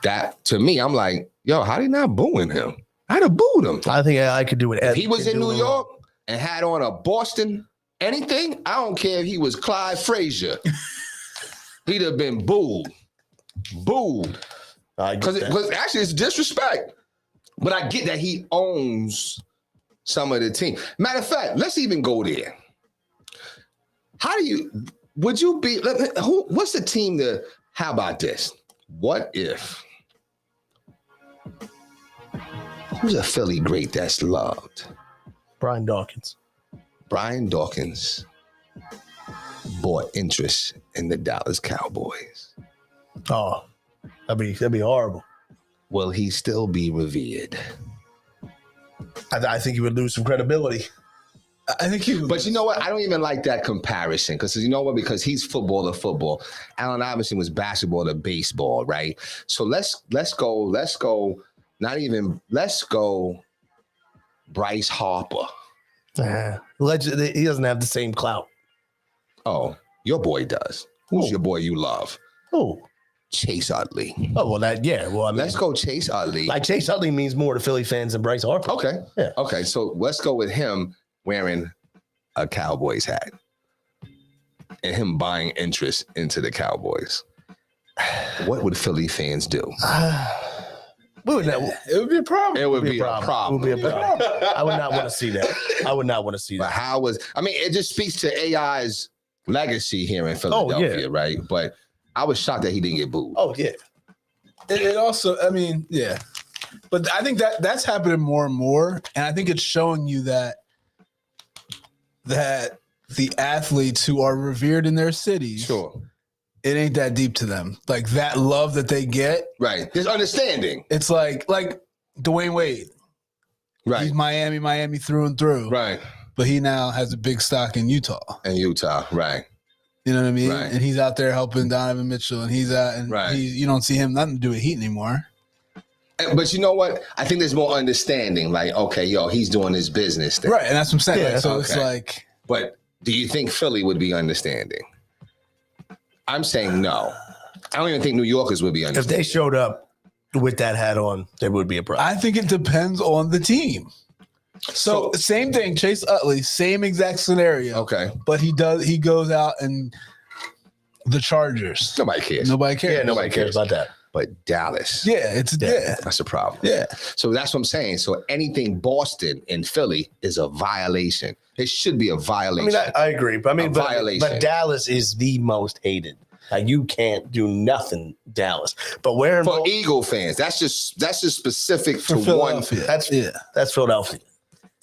That to me, I'm like, yo, how they not booing him? I'd have booed him. I think I could do it. If he was in New York and had on a Boston anything, I don't care if he was Clyde Frazier. He'd have been booed. Because actually it's disrespect. But I get that he owns some of the team. Matter of fact, let's even go there. What's the team how about this? What if? Who's a Philly great that's loved? Brian Dawkins. Brian Dawkins bought interest in the Dallas Cowboys. Oh, that'd be horrible. Will he still be revered? I think he would lose some credibility. I think he. But you know what? I don't even like that comparison because you know what? Because he's football to football. Allen Iverson was basketball to baseball, right? So let's go. Let's go. Bryce Harper. He doesn't have the same clout. Oh, your boy does. Who's your boy you love? Oh, Chase Utley. Oh, well, Well, I mean, let's go Chase Utley. Like Chase Utley means more to Philly fans than Bryce Harper. Okay. Yeah. Okay. So let's go with him wearing a Cowboys hat and him buying interest into the Cowboys. What would Philly fans do? It would be a problem. It would be a problem. It would be a problem. I would not want to see that. But it just speaks to AI's legacy here in Philadelphia, right? But I was shocked that he didn't get booed. Oh, yeah. It also, I mean, yeah. But I think that's happening more and more. And I think it's showing you that the athletes who are revered in their cities, sure, it ain't that deep to them. Like that love that they get. Right. There's understanding. It's like Dwayne Wade. Right. He's Miami through and through. Right. But he now has a big stock in Utah. Right. You know what I mean? Right. And he's out there helping Donovan Mitchell, and he's out, and you don't see him nothing to do with Heat anymore. But you know what? I think there's more understanding. Like, okay, he's doing his business thing. Right, and that's what I'm saying. Yeah, like, so it's like. But do you think Philly would be understanding? I'm saying no. I don't even think New Yorkers would be understanding. If they showed up with that hat on, there would be a problem. I think it depends on the team. So same thing, Chase Utley, same exact scenario. Okay. But he goes out and the Chargers. Nobody cares. Yeah, nobody cares about that. But Dallas. Yeah, That's a problem. Yeah. So that's what I'm saying. So anything Boston and Philly is a violation. It should be a violation. I mean, I agree. But violation. But Dallas is the most hated. Like, you can't do nothing, Dallas. But wearing for Eagle fans, that's just specific to one. That's Philadelphia.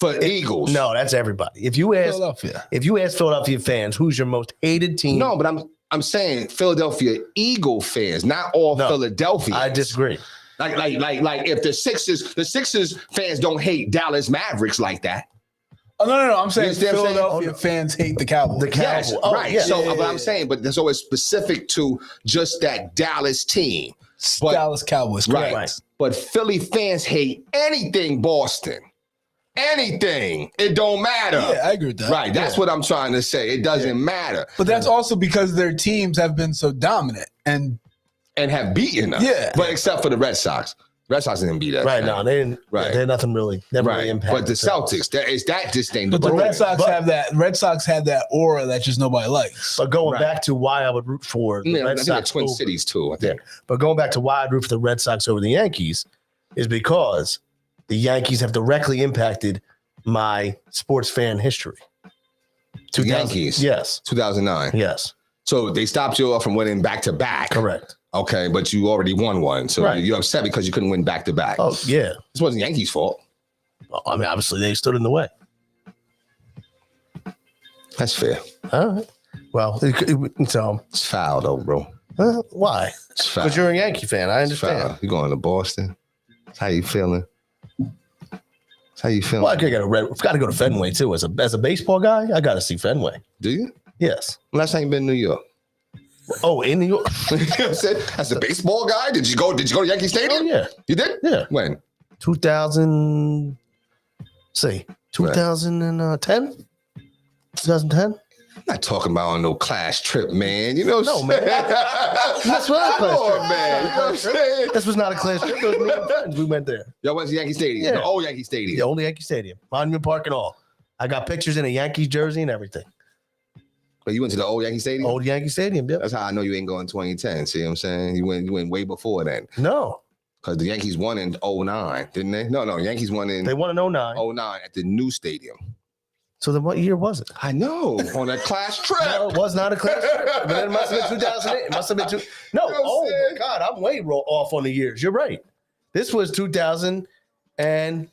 For Eagles. No, that's everybody. If you ask Philadelphia fans, who's your most hated team? No, but I'm saying Philadelphia Eagle fans, not all Philadelphia. I disagree. Like if the Sixers fans don't hate Dallas Mavericks like that. Oh no! I'm saying Philadelphia fans hate the Cowboys. Yes, right. Yeah. So, but I'm saying, but so it's specific to just that Dallas team. Dallas Cowboys, correct. Right. But Philly fans hate anything Boston. Anything. It don't matter. Yeah, I agree with that. Right. That's what I'm trying to say. It doesn't matter. But that's also because their teams have been so dominant and have beaten us. Yeah. But except for the Red Sox. Red Sox didn't beat us. Right. No, they didn't. Right. They're nothing really. Never really impacted. But the Celtics, that distinct. But the Red Sox have that. Red Sox had that aura that just nobody likes. But going back to why I would root for the Red Sox, Twin Cities too. I think. Yeah. But going back to why I'd root for the Red Sox over the Yankees is because the Yankees have directly impacted my sports fan history. The Yankees? Yes. 2009? Yes. So they stopped you from winning back-to-back? Correct. Okay, but you already won one. So you're upset because you couldn't win back-to-back. Oh, yeah. This wasn't Yankees' fault. Well, I mean, obviously, they stood in the way. That's fair. All right. Well, it's foul, though, bro. Why? It's foul. Because you're a Yankee fan. I understand. You're going to Boston. How you feeling? How you feeling? Well, I've got to go to Fenway too. As a baseball guy, I got to see Fenway. Do you? Yes. Last time you been in New York? Oh, in New York. You know what I'm saying? As a baseball guy, did you go to Yankee Stadium? Oh, yeah. You did? Yeah. When? 2010? 2010? I'm not talking about on no class trip, man. You know, no, man. That's not a class trip, man. You know what I'm saying? This was not a class trip. Those were friends. We went there. Y'all went to Yankee Stadium, the old Yankee Stadium. The old Yankee Stadium, Monument Park and all. I got pictures in a Yankees jersey and everything. But you went to the old Yankee Stadium? Old Yankee Stadium, yeah. That's how I know you ain't going 2010. See what I'm saying? You went way before then. No. Because the Yankees won in 09, didn't they? No, Yankees won in... They won in 09. 09 at the new stadium. So then what year was it? I know, on a class trip. No, it was not a class trip. But then it must have been 2008. It must have been No, you know my God, I'm way off on the years. You're right. This was 2007.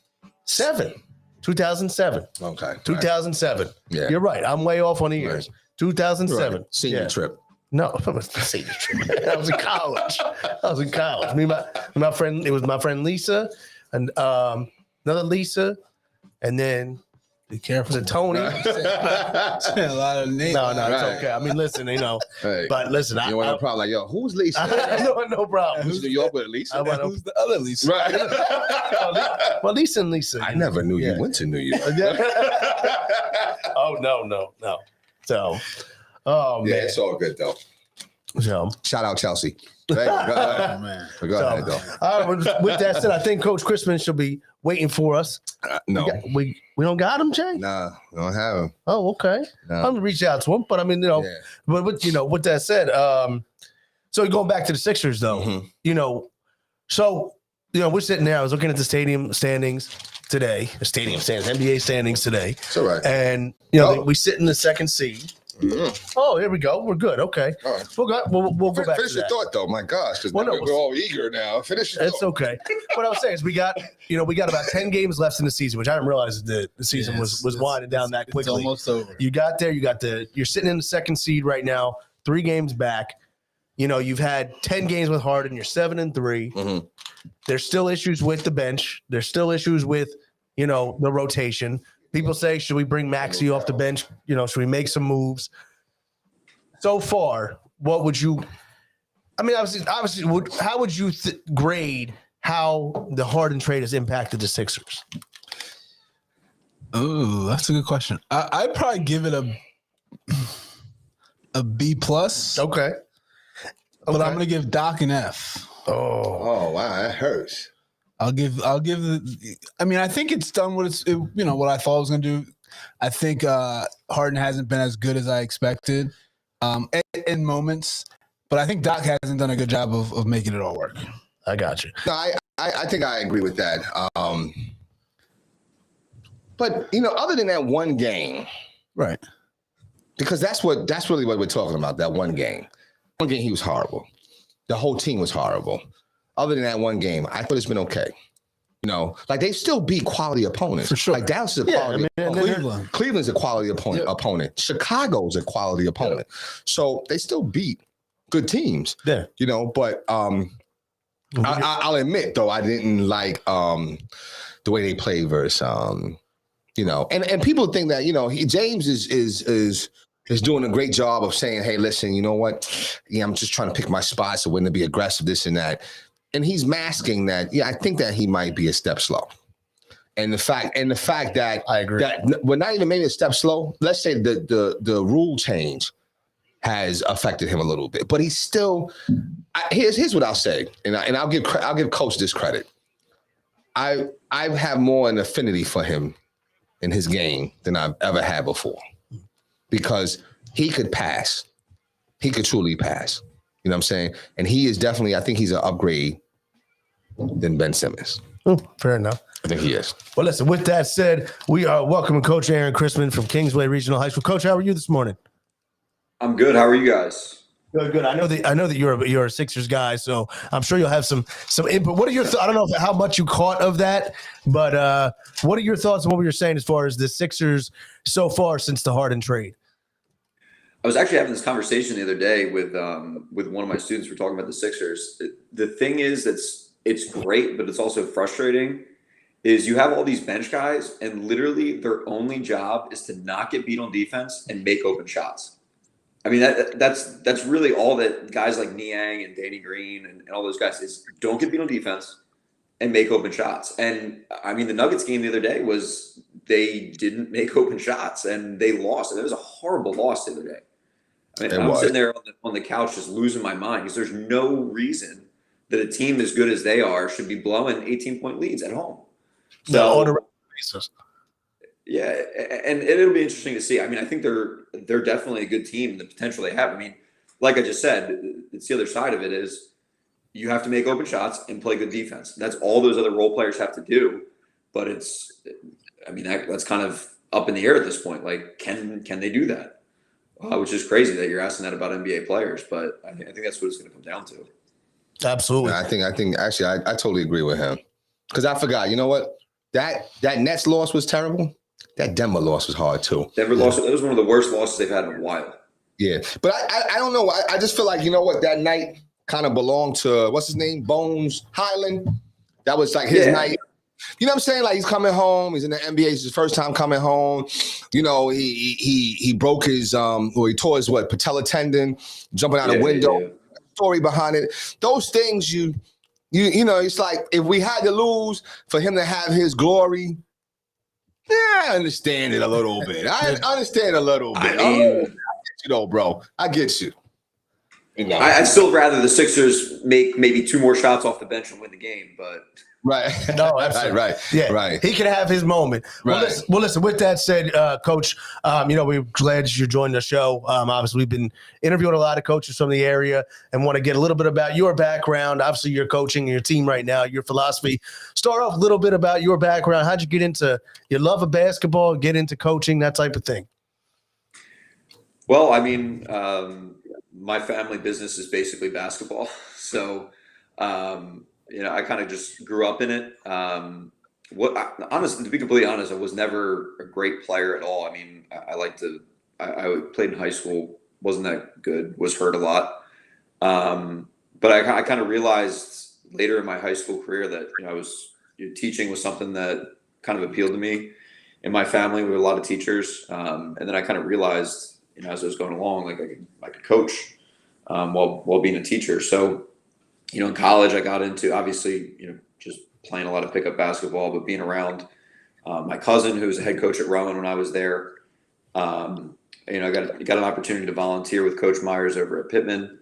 2007. Okay. 2007. Right. Yeah. You're right. I'm way off on the years. Right. 2007. Right. Senior trip. No, it was the senior trip. I was in college. My friend, it was my friend Lisa and another Lisa. And then Be careful. Was it Tony? A lot of names. No, it's Right. okay. I mean, listen, Hey, but listen, you don't want no problem. Like, yo, who's Lisa? no problem. Who's New York with Lisa? Who's the other Lisa? Right. Well, Lisa and Lisa. I never knew you went to New York. Oh, no. So, oh, Yeah, man. it's all good, though. So, Shout out Chelsea. Hey, go ahead. Man. Go ahead, though. all right, with that said, I think Coach Chrisman should be waiting for us. No. We don't got him, Jay? Nah, we don't have him. Oh, okay. No. I'm gonna reach out to him, but I mean, Yeah. but with that said, so going back to the Sixers though, we're sitting there. I was looking at the stadium standings today, NBA standings today, It's all right. and we sit in the second seed. Oh, here we go. We're good. Okay, All right. we'll go back Finish to your that. thought, though. My gosh, because Well, no, we're all eager now. Finish your That's thought. okay. What I was saying is we got about 10 games left in the season, which I didn't realize that the season was winding down that quickly. It's almost over. You got there. You're sitting in the second seed right now, 3 games back. You've had 10 games with Harden. You're 7-3. There's still issues with the bench. There's still issues with, the rotation. People say, should we bring Maxey off the bench? Should we make some moves? So far, what would you? I mean, obviously, how would you grade how the Harden trade has impacted the Sixers? Oh, that's a good question. I'd probably give it a B plus. Okay. But I'm gonna give Doc an F. Oh, wow. That hurts. I'll give the. I mean, I think it's done what what I thought it was gonna do. I think Harden hasn't been as good as I expected in moments, but I think Doc hasn't done a good job of making it all work. I got you. No, I think I agree with that. But other than that one game, Right. because that's really what we're talking about. That one game. One game he was horrible. The whole team was horrible. Other than that one game, I thought it's been okay. Like they still beat quality opponents. For sure. Like Dallas is a quality opponent. Cleveland's a quality opponent. Chicago's a quality opponent. So they still beat good teams. Yeah. But I'll admit though, I didn't like the way they played versus and people think that James is doing a great job of saying, hey, listen, you know what? Yeah, I'm just trying to pick my spots so when to be aggressive, this and that. And he's masking that. Yeah, I think that he might be a step slow. And the fact that I agree. That we're not even maybe a step slow. Let's say the rule change has affected him a little bit, but he's still. Here's what I'll say, and I'll give Coach this credit. I have more an affinity for him in his game than I've ever had before, because he could pass. He could truly pass. You know what I'm saying? And he is definitely, I think he's an upgrade than Ben Simmons. Fair enough. I think he is. Well, listen, with that said, we are welcoming Coach Aaron Chrisman from Kingsway Regional High School. Coach, how are you this morning? I'm good. How are you guys? Good. I know that you're a Sixers guy, so I'm sure you'll have some input. What are your I don't know how much you caught of that, but what are your thoughts on what we were saying as far as the Sixers so far since the Harden trade? I was actually having this conversation the other day with one of my students. We're talking about the Sixers. The thing is it's great, but it's also frustrating. Is you have all these bench guys, and literally their only job is to not get beat on defense and make open shots. I mean, that's really all that guys like Niang and Danny Green and all those guys is don't get beat on defense and make open shots. And I mean, the Nuggets game the other day was they didn't make open shots and they lost. And it was a horrible loss the other day. I mean, I'm sitting there on the couch just losing my mind because there's no reason that a team as good as they are should be blowing 18-point leads at home. So, on a regular basis. Yeah, and it'll be interesting to see. I mean, I think they're definitely a good team, the potential they have. I mean, like I just said, it's the other side of it is you have to make open shots and play good defense. That's all those other role players have to do. But that's kind of up in the air at this point. Like, can they do that? Which is crazy that you're asking that about NBA players, but I think that's what it's going to come down to. Absolutely. I think actually I totally agree with him, because I forgot. You know what? That Nets loss was terrible. That Denver loss was hard too. Denver loss. It was one of the worst losses they've had in a while. Yeah, but I don't know. I just feel like, you know what, that night kind of belonged to what's his name, Bones Highland. That was like his night. You know what I'm saying? Like he's coming home. He's in the NBA. It's his first time coming home. You know, he broke his or he tore his patella tendon, jumping out a window. Yeah. Story behind it. Those things you know, it's like if we had to lose for him to have his glory. Yeah, I understand it a little bit. I understand a little bit. I mean, I get you though, bro. I get you. You know, I'd still rather the Sixers make maybe 2 more shots off the bench and win the game, but right. No, absolutely. Right. Yeah. Right. He can have his moment. Right. Well, listen, with that said, Coach, you know, we're glad you're joining the show. Obviously, we've been interviewing a lot of coaches from the area and want to get a little bit about your background. Obviously, you're coaching your team right now, your philosophy. Start off a little bit about your background. How'd you get into your love of basketball, get into coaching, that type of thing? Well, I mean, my family business is basically basketball. So, you know, I kind of just grew up in it. Honestly, to be completely honest, I was never a great player at all. I mean, I played in high school, wasn't that good, was hurt a lot. But I kind of realized later in my high school career that, you know, teaching was something that kind of appealed to me. In my family, we were a lot of teachers. And then I kind of realized, you know, as I was going along, like I could coach while being a teacher. So, you know, in college, I got into obviously, you know, just playing a lot of pickup basketball, but being around my cousin, who was a head coach at Rowan when I was there. You know, I got an opportunity to volunteer with Coach Myers over at Pittman.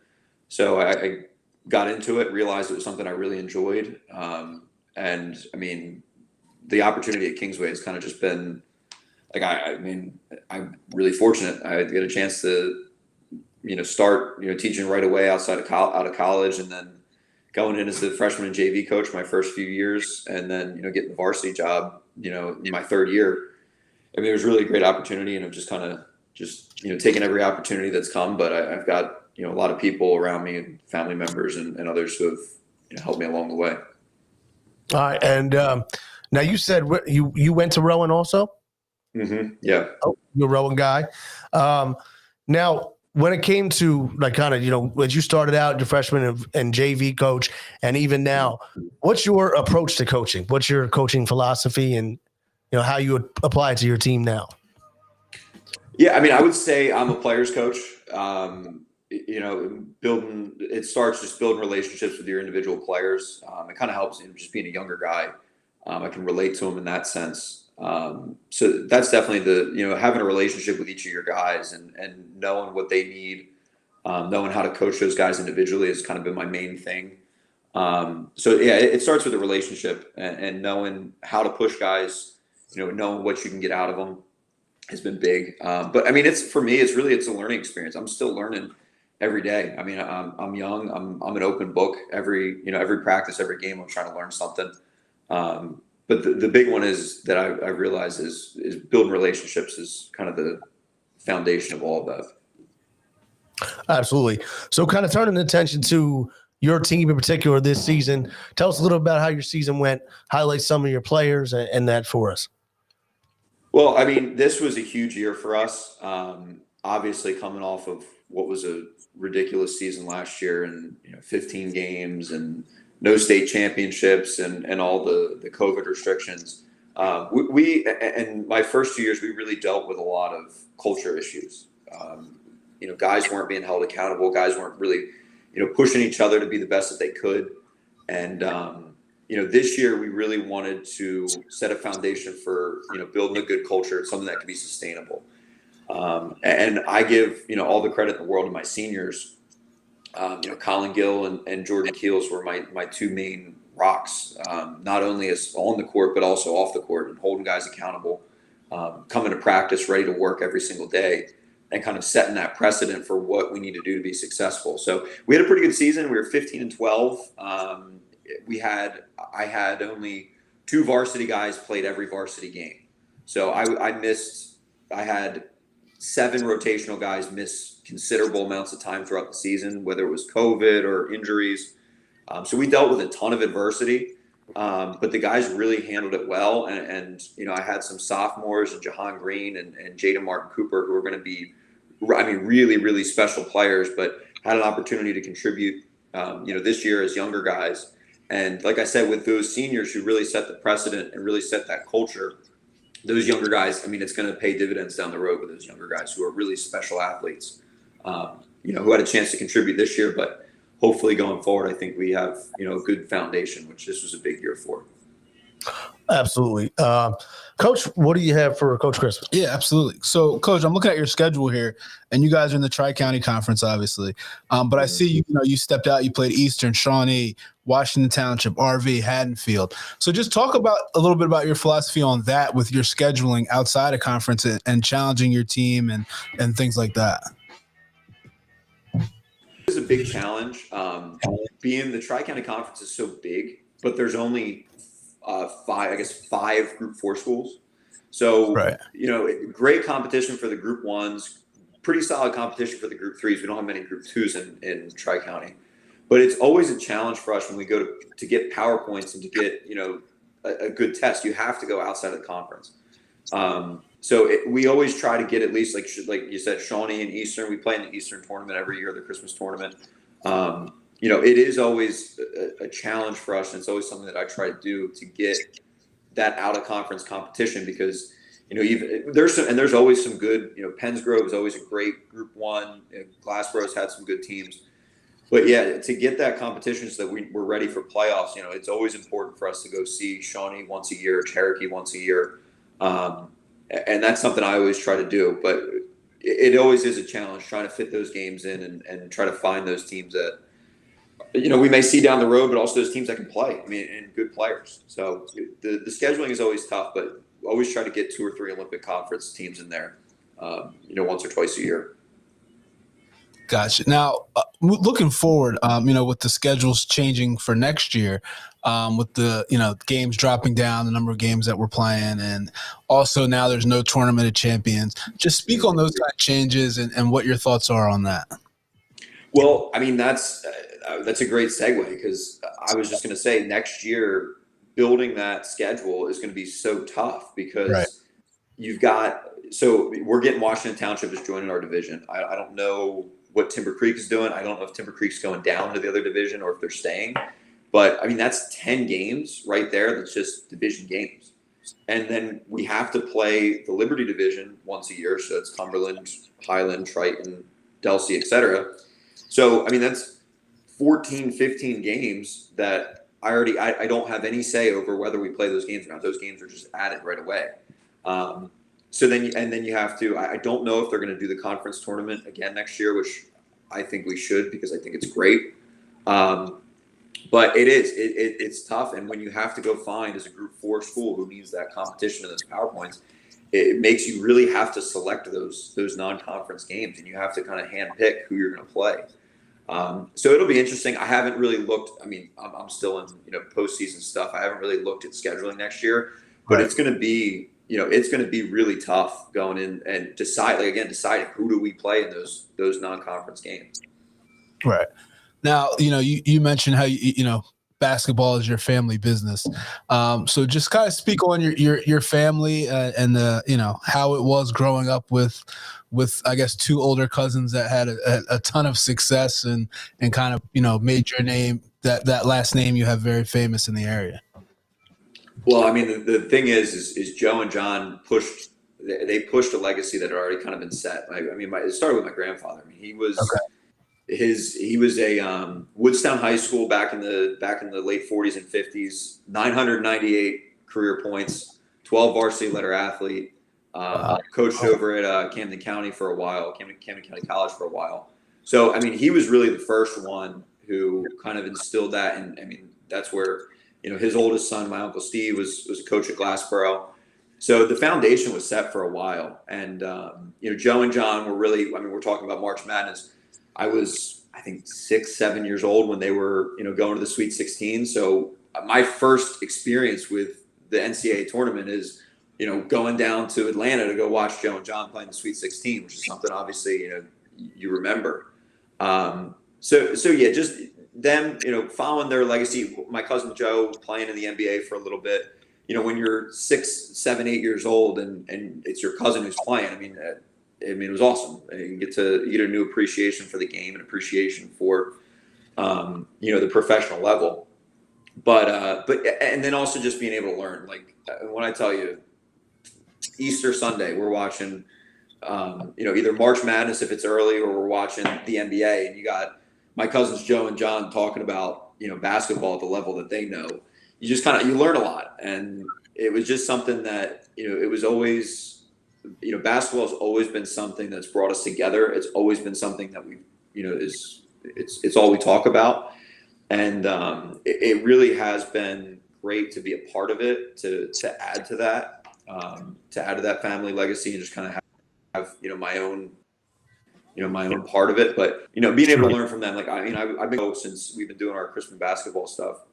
So I got into it, realized it was something I really enjoyed. And I mean, the opportunity at Kingsway has kind of just been like, I mean, I'm really fortunate. I get a chance to, you know, start, you know, teaching right away out of college, and then going in as the freshman and JV coach my first few years, and then, you know, getting the varsity job, you know, in my 3rd year. I mean, it was really a great opportunity, and I've just kind of you know, taken every opportunity that's come. But I've got, you know, a lot of people around me and family members and others who have, you know, helped me along the way. All right. And now you said you went to Rowan also? Mm-hmm. Yeah. Oh, you're a Rowan guy. Now, when it came to like kind of, you know, when you started out, your freshman and JV coach, and even now, what's your approach to coaching? What's your coaching philosophy, and, you know, how you would apply it to your team now? Yeah, I mean, I would say I'm a player's coach. You know, it starts just building relationships with your individual players. It kind of helps, you know, just being a younger guy. I can relate to them in that sense. So that's definitely you know, having a relationship with each of your guys and knowing what they need, knowing how to coach those guys individually has kind of been my main thing. So yeah, it starts with a relationship and knowing how to push guys, you know, knowing what you can get out of them has been big. But I mean, for me, it's a learning experience. I'm still learning every day. I mean, I'm young. I'm an open book. Every practice, every game, I'm trying to learn something. But the big one is that I realize is building relationships is kind of the foundation of all of that. Absolutely. So kind of turning attention to your team in particular this season, tell us a little about how your season went, highlight some of your players and that for us. Well, I mean, this was a huge year for us. Obviously coming off of what was a ridiculous season last year, and, you know, 15 games and no state championships and all the COVID restrictions. We and my first 2 years, we really dealt with a lot of culture issues. You know, guys weren't being held accountable. Guys weren't really, you know, pushing each other to be the best that they could. And, you know, this year we really wanted to set a foundation for, you know, building a good culture, something that can be sustainable. And I give, you know, all the credit in the world to my seniors. You know, Colin Gill and Jordan Keels were my 2 main rocks, not only as on the court, but also off the court, and holding guys accountable, coming to practice ready to work every single day, and kind of setting that precedent for what we need to do to be successful. So we had a pretty good season. We were 15-12. I had only 2 varsity guys played every varsity game. So I had 7 rotational guys miss considerable amounts of time throughout the season, whether it was COVID or injuries. So we dealt with a ton of adversity, but the guys really handled it well. And you know, I had some sophomores, and Jahan Green and Jaden Martin Cooper, who are going to be, I mean, really, really special players, but had an opportunity to contribute, you know, this year as younger guys. And like I said, with those seniors who really set the precedent and really set that culture, those younger guys, I mean, it's going to pay dividends down the road with those younger guys who are really special athletes, who had a chance to contribute this year. But hopefully going forward, I think we have, a good foundation, which this was a big year for. Absolutely. Coach, what do you have for Coach Chris? Yeah, absolutely. So, Coach, I'm looking at your schedule here, and you guys are in the Tri-County Conference, obviously. But I see, you stepped out, you played Eastern, Shawnee, Washington Township, RV, Haddonfield. So just talk about a little bit about your philosophy on that with your scheduling outside of conference and challenging your team and things like that. It's a big challenge. Being the Tri-County Conference is so big, but there's only five Group 4 schools. So, right. Great competition for the Group 1s, pretty solid competition for the Group 3s. We don't have many Group 2s in Tri-County. But it's always a challenge for us when we go to get PowerPoints and to get, a good test. You have to go outside of the conference. We always try to get at least, like you said, Shawnee and Eastern. We play in the Eastern tournament every year, the Christmas tournament. It is always a challenge for us, and it's always something that I try to do to get that out of conference competition because, there's always some good, Pennsgrove is always a great Group 1. Glassboro's had some good teams. But yeah, to get that competition so that we're ready for playoffs, it's always important for us to go see Shawnee once a year, Cherokee once a year. And that's something I always try to do. But it always is a challenge trying to fit those games in and try to find those teams that, we may see down the road, but also those teams that can play, and good players. So the scheduling is always tough, but always try to get 2 or 3 Olympic conference teams in there, once or twice a year. Gotcha. Now, looking forward, with the schedules changing for next year, with the, games dropping down, the number of games that we're playing, and also now there's no tournament of champions. Just speak on those kind of changes and what your thoughts are on that. Well, that's a great segue because I was just going to say next year, building that schedule is going to be so tough because we're getting Washington Township is joining our division. I don't know what Timber Creek is doing. I don't know if Timber Creek's going down to the other division or if they're staying. But, that's 10 games right there. That's just division games. And then we have to play the Liberty division once a year. So it's Cumberland, Highland, Triton, Delsey, et cetera. So, that's 14, 15 games that I don't have any say over whether we play those games or not. Those games are just added right away. So then you have to, I don't know if they're going to do the conference tournament again next year, which I think we should because I think it's great. But it's tough. And when you have to go find as a Group 4 school who needs that competition and those PowerPoints, it makes you really have to select those non-conference games and you have to kind of hand pick who you're going to play. So it'll be interesting. I haven't really looked, I'm still in, postseason stuff. I haven't really looked at scheduling next year, but it's going to be, it's going to be really tough going in and deciding who do we play in those non-conference games. Right. Now, you mentioned how basketball is your family business. So just kind of speak on your family and how it was growing up with I guess 2 older cousins that had a ton of success and kind of made your name that last name you have very famous in the area. Well, the thing is Joe and John pushed a legacy that had already kind of been set. It started with my grandfather. He was he was a Woodstown High School back in the late 40s and 50s, 998 career points, 12 varsity letter athlete. Coached over at Camden County for a while, Camden County College for a while. So, he was really the first one who kind of instilled that. And that's where, his oldest son, my Uncle Steve, was a coach at Glassboro. So the foundation was set for a while. And, Joe and John were really, we're talking about March Madness. I was, 6, 7 years old when they were, going to the Sweet 16. So my first experience with the NCAA tournament is, going down to Atlanta to go watch Joe and John playing the Sweet 16, which is something obviously, you remember. So yeah, just them, following their legacy. My cousin Joe playing in the NBA for a little bit. When you're 6, 7, 8 years old and it's your cousin who's playing, it was awesome. You get a new appreciation for the game and appreciation for, the professional level. But and then also just being able to learn. Like when I tell you, Easter Sunday, we're watching, either March Madness if it's early, or we're watching the NBA, and you got my cousins Joe and John talking about basketball at the level that they know. You just you learn a lot, and it was just something that it was always basketball has always been something that's brought us together. It's always been something that we it's all we talk about, and it really has been great to be a part of it, to add to that. To add to that family legacy and just kind of have my own part of it, but being able to learn from them. Like I've been since we've been doing our Chrisman basketball stuff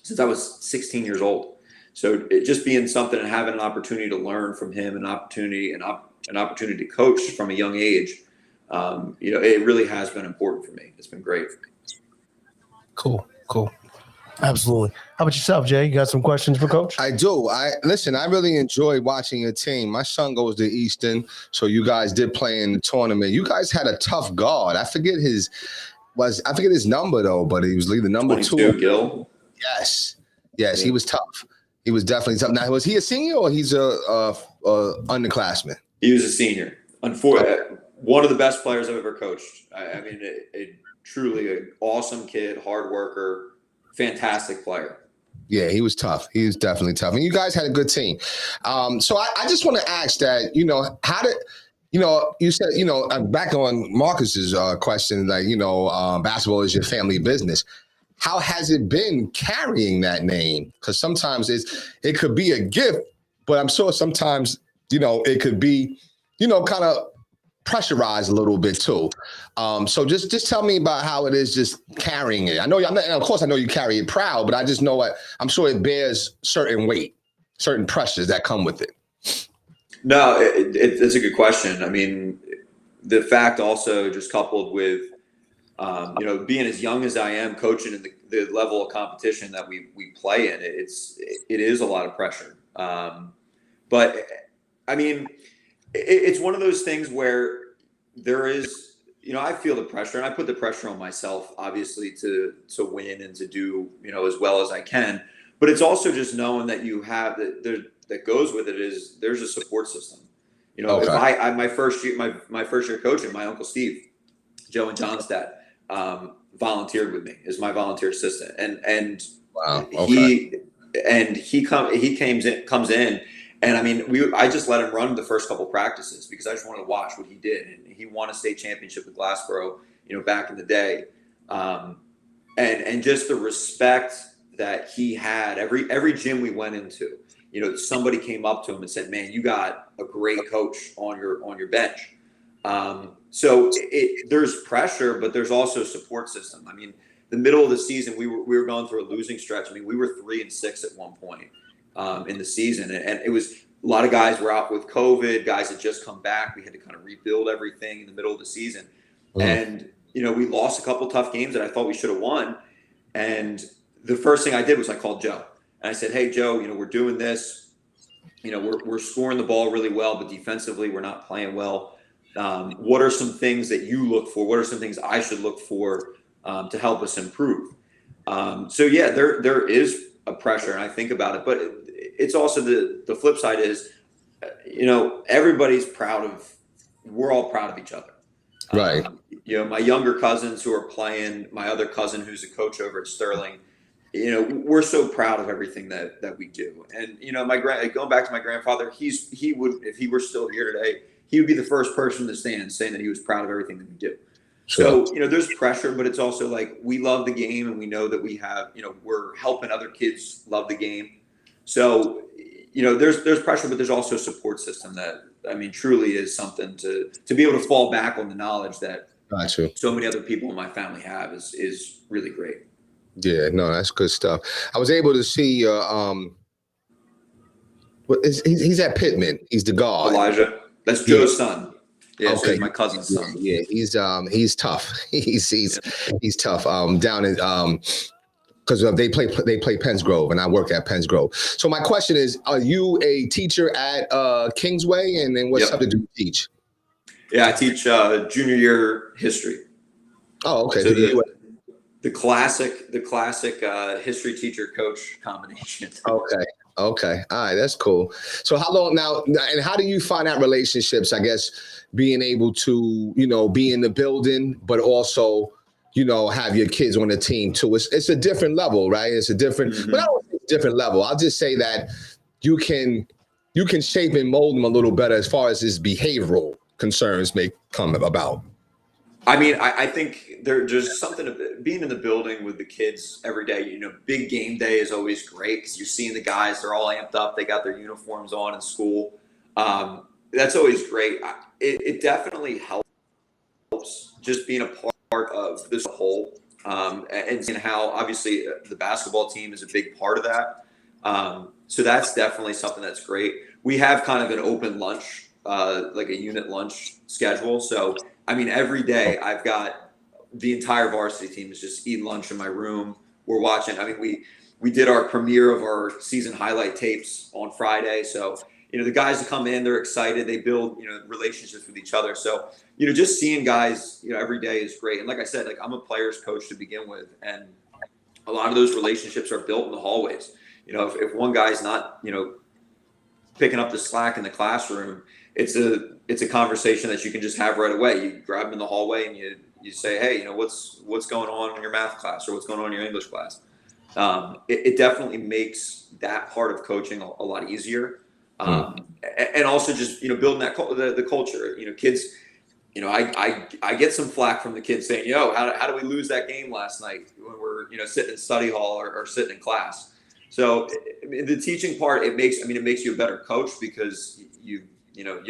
since I was 16 years old. So it just being something and having an opportunity to learn from him, an opportunity to coach from a young age. It really has been important for me. It's been great. Cool. Absolutely. How about yourself, Jay? You got some questions for Coach? I do. I really enjoy watching your team. My son goes to Easton, so you guys did play in the tournament. You guys had a tough guard. I forget his number though, but he was leading number 2. Gil. Yes, he was tough. He was definitely tough. Now, was he a senior or he's a underclassman? He was a senior. Unfortunately, one of the best players I've ever coached. I mean, truly an awesome kid, hard worker. Fantastic player. Yeah, he was tough. He was definitely tough. And you guys had a good team. So I just want to ask that, how did, you said, back on Marcus's question, like, basketball is your family business. How has it been carrying that name? Because sometimes it could be a gift, but I'm sure sometimes, it could be, kind of pressurized a little bit too. So just tell me about how it is just carrying it. I know of course I know you carry it proud, but I just know I'm sure it bears certain weight, certain pressures that come with it. No, it's a good question. I mean, the fact also just coupled with, being as young as I am, coaching in the level of competition that we play in, it is a lot of pressure. But I mean, it's one of those things where there is, I feel the pressure, and I put the pressure on myself, obviously, to win and to do, as well as I can. But it's also just knowing that you have that goes with it is there's a support system. Okay. If I my first year coaching, my uncle Steve, Joe and John's dad, volunteered with me as my volunteer assistant, and wow. Okay. he comes in. And I mean, I just let him run the first couple practices because I just wanted to watch what he did. And he won a state championship with Glassboro, back in the day. And just the respect that he had, every gym we went into, somebody came up to him and said, "Man, you got a great coach on your bench." So there's pressure, but there's also a support system. I mean, the middle of the season, we were going through a losing stretch. I mean, we were 3-6 at one point. In the season, and it was a lot of guys were out with COVID. Guys had just come back. We had to kind of rebuild everything in the middle of the season, and we lost a couple tough games that I thought we should have won. And the first thing I did was I called Joe and I said, "Hey, Joe, we're doing this. We're scoring the ball really well, but defensively we're not playing well. What are some things that you look for? What are some things I should look for to help us improve?" So yeah, there is a pressure, and I think about it, but it's also the flip side is, everybody's we're all proud of each other. Right. My younger cousins who are playing, my other cousin who's a coach over at Sterling, we're so proud of everything that we do. And, going back to my grandfather, he would, if he were still here today, he would be the first person to stand saying that he was proud of everything that we do. Sure. So, there's pressure, but it's also like we love the game and we know that we have, we're helping other kids love the game. So, there's pressure, but there's also a support system that, truly is something to be able to fall back on the knowledge that so many other people in my family have is really great. Yeah, no, that's good stuff. I was able to see, he's at Pittman. He's the guard. Elijah. That's Joe's son. Yeah, okay. So he's my cousin's son. Yeah, he's tough. He's tough. Down in because they play Penns Grove, and I work at Penns Grove. So my question is, are you a teacher at Kingsway, and then what subject do you teach? Yeah, I teach junior year history. Oh, okay. So The classic history teacher coach combination. Okay. All right. That's cool. So how long now, and how do you find out relationships, I guess, being able to, be in the building, but also, have your kids on the team too? It's a different level, right? It's a different, but I don't think it's a different level. I'll just say that you can shape and mold them a little better as far as his behavioral concerns may come about. I mean, I think there's something of being in the building with the kids every day. Big game day is always great because you're seeing the guys, they're all amped up. They got their uniforms on in school. That's always great. It definitely helps just being a part of this whole and seeing how obviously the basketball team is a big part of that. So that's definitely something that's great. We have kind of an open lunch, like a unit lunch schedule. So I mean, every day I've got the entire varsity team is just eating lunch in my room. We're watching. I mean, we did our premiere of our season highlight tapes on Friday. So, the guys that come in, they're excited. They build, relationships with each other. So, just seeing guys, every day is great. And like I said, I'm a player's coach to begin with. And a lot of those relationships are built in the hallways. If one guy's not, picking up the slack in the classroom, it's a conversation that you can just have right away. You grab them in the hallway and you say, hey, what's going on in your math class or what's going on in your English class? It definitely makes that part of coaching a lot easier. And also just, building that the culture, kids, I get some flack from the kids saying, how do we lose that game last night when we're, sitting in study hall or sitting in class? So the teaching part, it makes you a better coach because you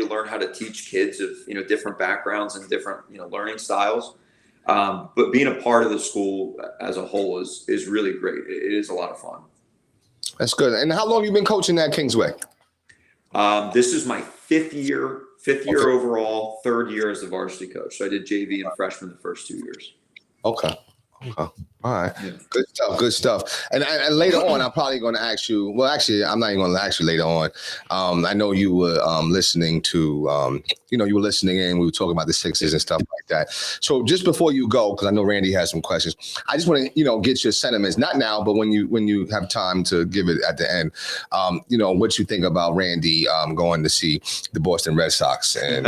learn how to teach kids of, different backgrounds and different, learning styles. But being a part of the school as a whole is really great. It is a lot of fun. That's good. And how long have you been coaching at Kingsway? This is my fifth year overall, third year as a varsity coach. So I did JV and freshman the first 2 years. Okay. All right. Yeah. Good stuff. And later on, I'm probably going to ask you. Well, actually, I'm not even going to ask you later on. I know you were listening to, you were listening in. We were talking about the Sixers and stuff like that. So just before you go, because I know Randy has some questions, I just want to, get your sentiments. Not now, but when you have time to give it at the end. What you think about Randy going to see the Boston Red Sox and.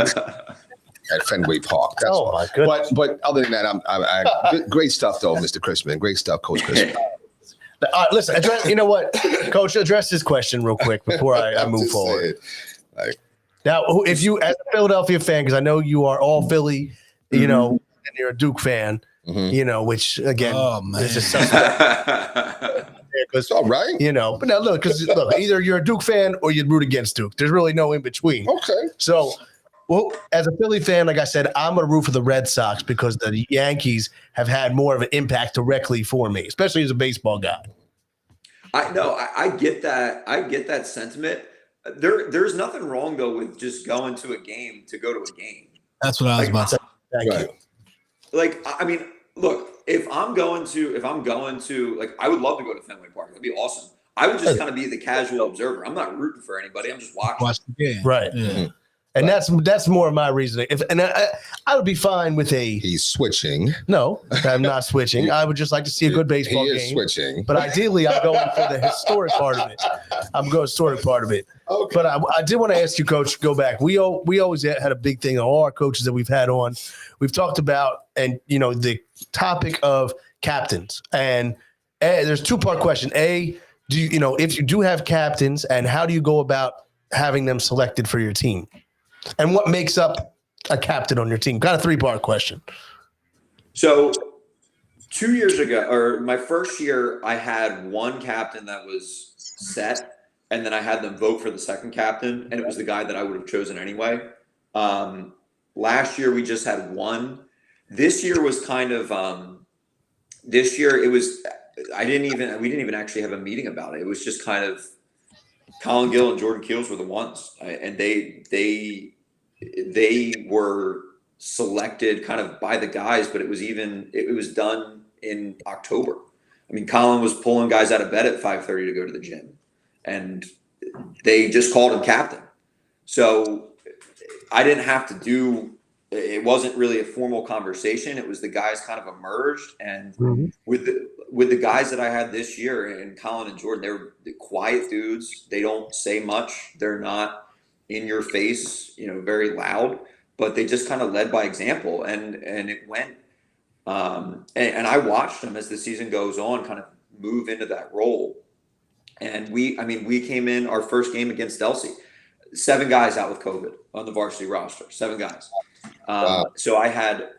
At Fenway Park. That's my goodness. But other than that, I great stuff though, Mr. Chrisman. Great stuff, Coach Chrisman. Listen, you know what, Coach, address this question real quick before I move forward. Now, if you, as a Philadelphia fan, because I know you are all Philly, and you're a Duke fan, which again is just it's all right. But now look, either you're a Duke fan or you root against Duke. There's really no in between. Okay. So. Well, as a Philly fan, like I said, I'm going to root for the Red Sox because the Yankees have had more of an impact directly for me, especially as a baseball guy. I get that. I get that sentiment. There's nothing wrong though with just going to a game to go to a game. That's what I was about to say. Thank you. I mean, look, if I'm going to, I would love to go to Fenway Park. That'd be awesome. I would just kind of be the casual observer. I'm not rooting for anybody. I'm just watching. Watch the game. Right. Yeah. Mm-hmm. And that's more of my reasoning. I would be fine with He's switching. No, I'm not switching. I would just like to see a good baseball game. He is switching. But ideally, I'm going for the historic part of it. Okay. But I did want to ask you, Coach, go back. We always had a big thing. All our coaches that we've had on, we've talked about, and the topic of captains. And there's a two-part question. A, do you if you do have captains, and how do you go about having them selected for your team? And what makes up a captain on your team? Kind of three-part question. So 2 years ago, or my first year, I had one captain that was set, and then I had them vote for the second captain, and it was the guy that I would have chosen anyway. Last year, we just had one. This year was kind of we didn't even actually have a meeting about it. It was just kind of Colin Gill and Jordan Keels were the ones, and they were selected kind of by the guys, but it was done in October. I mean, Colin was pulling guys out of bed at 5:30 to go to the gym, and they just called him captain. So I didn't have to do it wasn't really a formal conversation. It was the guys kind of emerged, and with the guys that I had this year, and Colin and Jordan, they're quiet dudes. They don't say much. They're not in your face, very loud, but they just kind of led by example, and it went. And I watched them as the season goes on, kind of move into that role. And we came in our first game against Delsey, 7 guys out with COVID on the varsity roster, 7 guys. Wow. So I had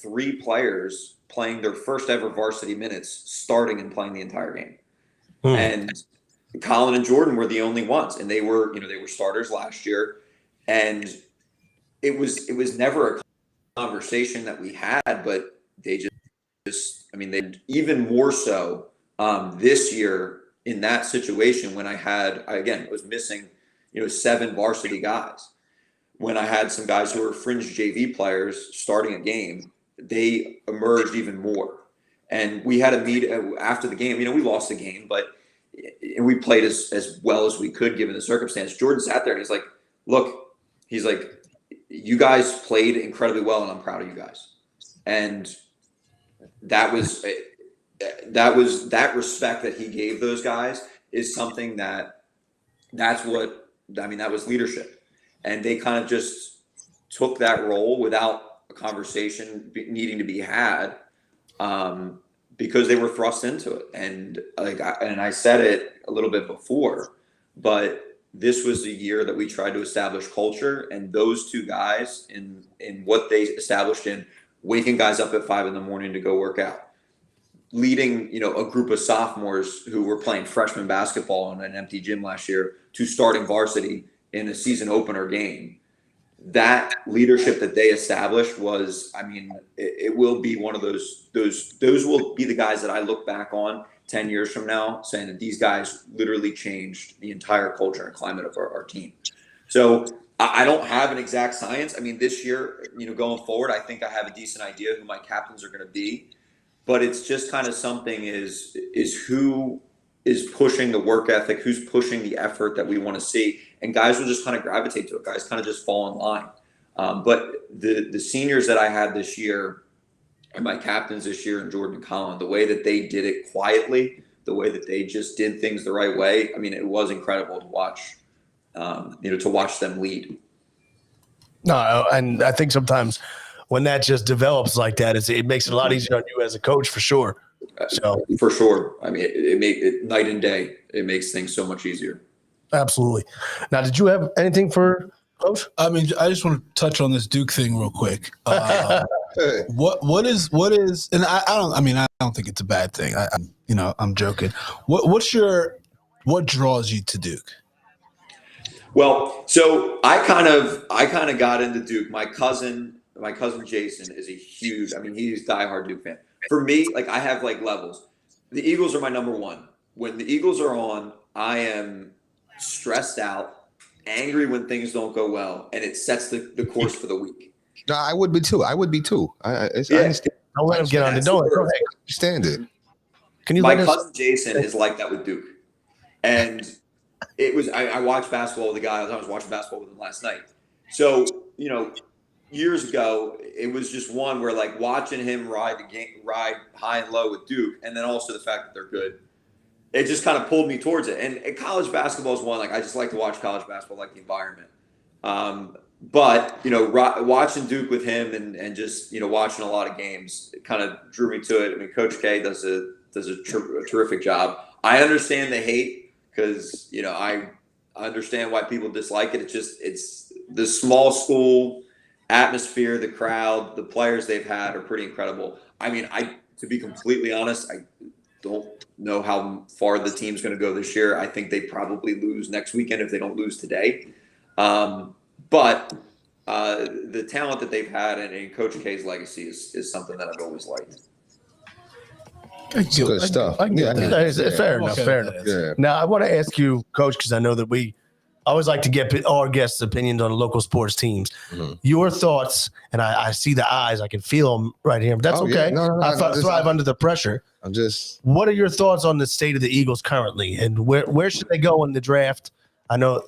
3 players playing their first ever varsity minutes, starting and playing the entire game. And Colin and Jordan were the only ones, and they were starters last year. And it was never a conversation that we had, but they they even more so this year in that situation when I was missing 7 varsity guys. When I had some guys who were fringe JV players starting a game, they emerged even more. And we had a meet after the game. We lost the game, but we played as well as we could given the circumstance. Jordan sat there and he's like, "Look," he's like, "you guys played incredibly well, and I'm proud of you guys." And that respect that he gave those guys is something that was leadership. And they kind of just took that role without a conversation needing to be had, because they were thrust into it. And I said it a little bit before, but this was the year that we tried to establish culture, and those 2 guys in what they established in waking guys up at 5 a.m. to go work out, leading a group of sophomores who were playing freshman basketball in an empty gym last year to starting varsity in a season opener game. That leadership that they established was, it will be one of those will be the guys that I look back on 10 years from now saying that these guys literally changed the entire culture and climate of our team. So I don't have an exact science. This year, going forward, I think I have a decent idea who my captains are going to be, but it's just kind of something is who is pushing the work ethic, who's pushing the effort that we want to see. And guys will just kind of gravitate to it. Guys kind of just fall in line. But the seniors that I had this year and my captains this year, and Jordan and Colin, the way that they did it quietly, the way that they just did things the right way, it was incredible to watch, to watch them lead. No, and I think sometimes when that just develops like that, it makes it a lot easier on you as a coach, for sure. So for sure. It makes it night and day. It makes things so much easier. Absolutely. Now, did you have anything for Coach? I just want to touch on this Duke thing real quick. What is, and I don't think it's a bad thing. I'm joking. What draws you to Duke? Well, so I kind of got into Duke. My cousin Jason is a huge, he's a diehard Duke fan. For me, I have levels. The Eagles are my number one. When the Eagles are on, I am stressed out, angry when things don't go well, and it sets the course for the week. No, I would be too. I understand. Don't let him get on the door. Go ahead. I understand it. Can you? My cousin Jason is like that with Duke, and it was. I watched basketball with the guy. I was watching basketball with him last night. So years ago, it was just one where watching him ride high and low with Duke, and then also the fact that they're good. It just kind of pulled me towards it. And college basketball is one, I just like to watch college basketball, the environment. But, watching Duke with him and just, watching a lot of games, it kind of drew me to it. Coach K does a terrific job. I understand the hate because, I understand why people dislike it. It's the small school atmosphere, the crowd, the players they've had are pretty incredible. To be completely honest, I don't know how far the team's going to go this year. I think they probably lose next weekend if they don't lose today. But the talent that they've had and Coach K's legacy is something that I've always liked. Good stuff. Fair enough. Yeah. Now, I want to ask you, Coach, because I know that we always like to get our guests' opinions on local sports teams. Mm-hmm. Your thoughts, and I see the eyes. I can feel them right here. But that's okay. Yeah. No, I thrive under the pressure. What are your thoughts on the state of the Eagles currently, and where should they go in the draft? I know.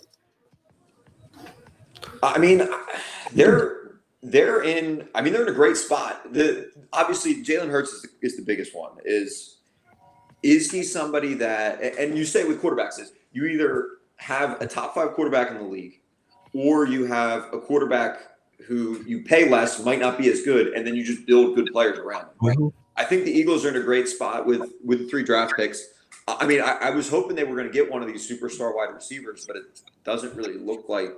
They're they're in a great spot. Obviously Jalen Hurts is the biggest one. Is he somebody that, and you say with quarterbacks is you either have a top 5 quarterback in the league, or you have a quarterback who you pay less, might not be as good, and then you just build good players around them. Right? I think the Eagles are in a great spot with 3 draft picks. I mean, I was hoping they were going to get one of these superstar wide receivers, but it doesn't really look like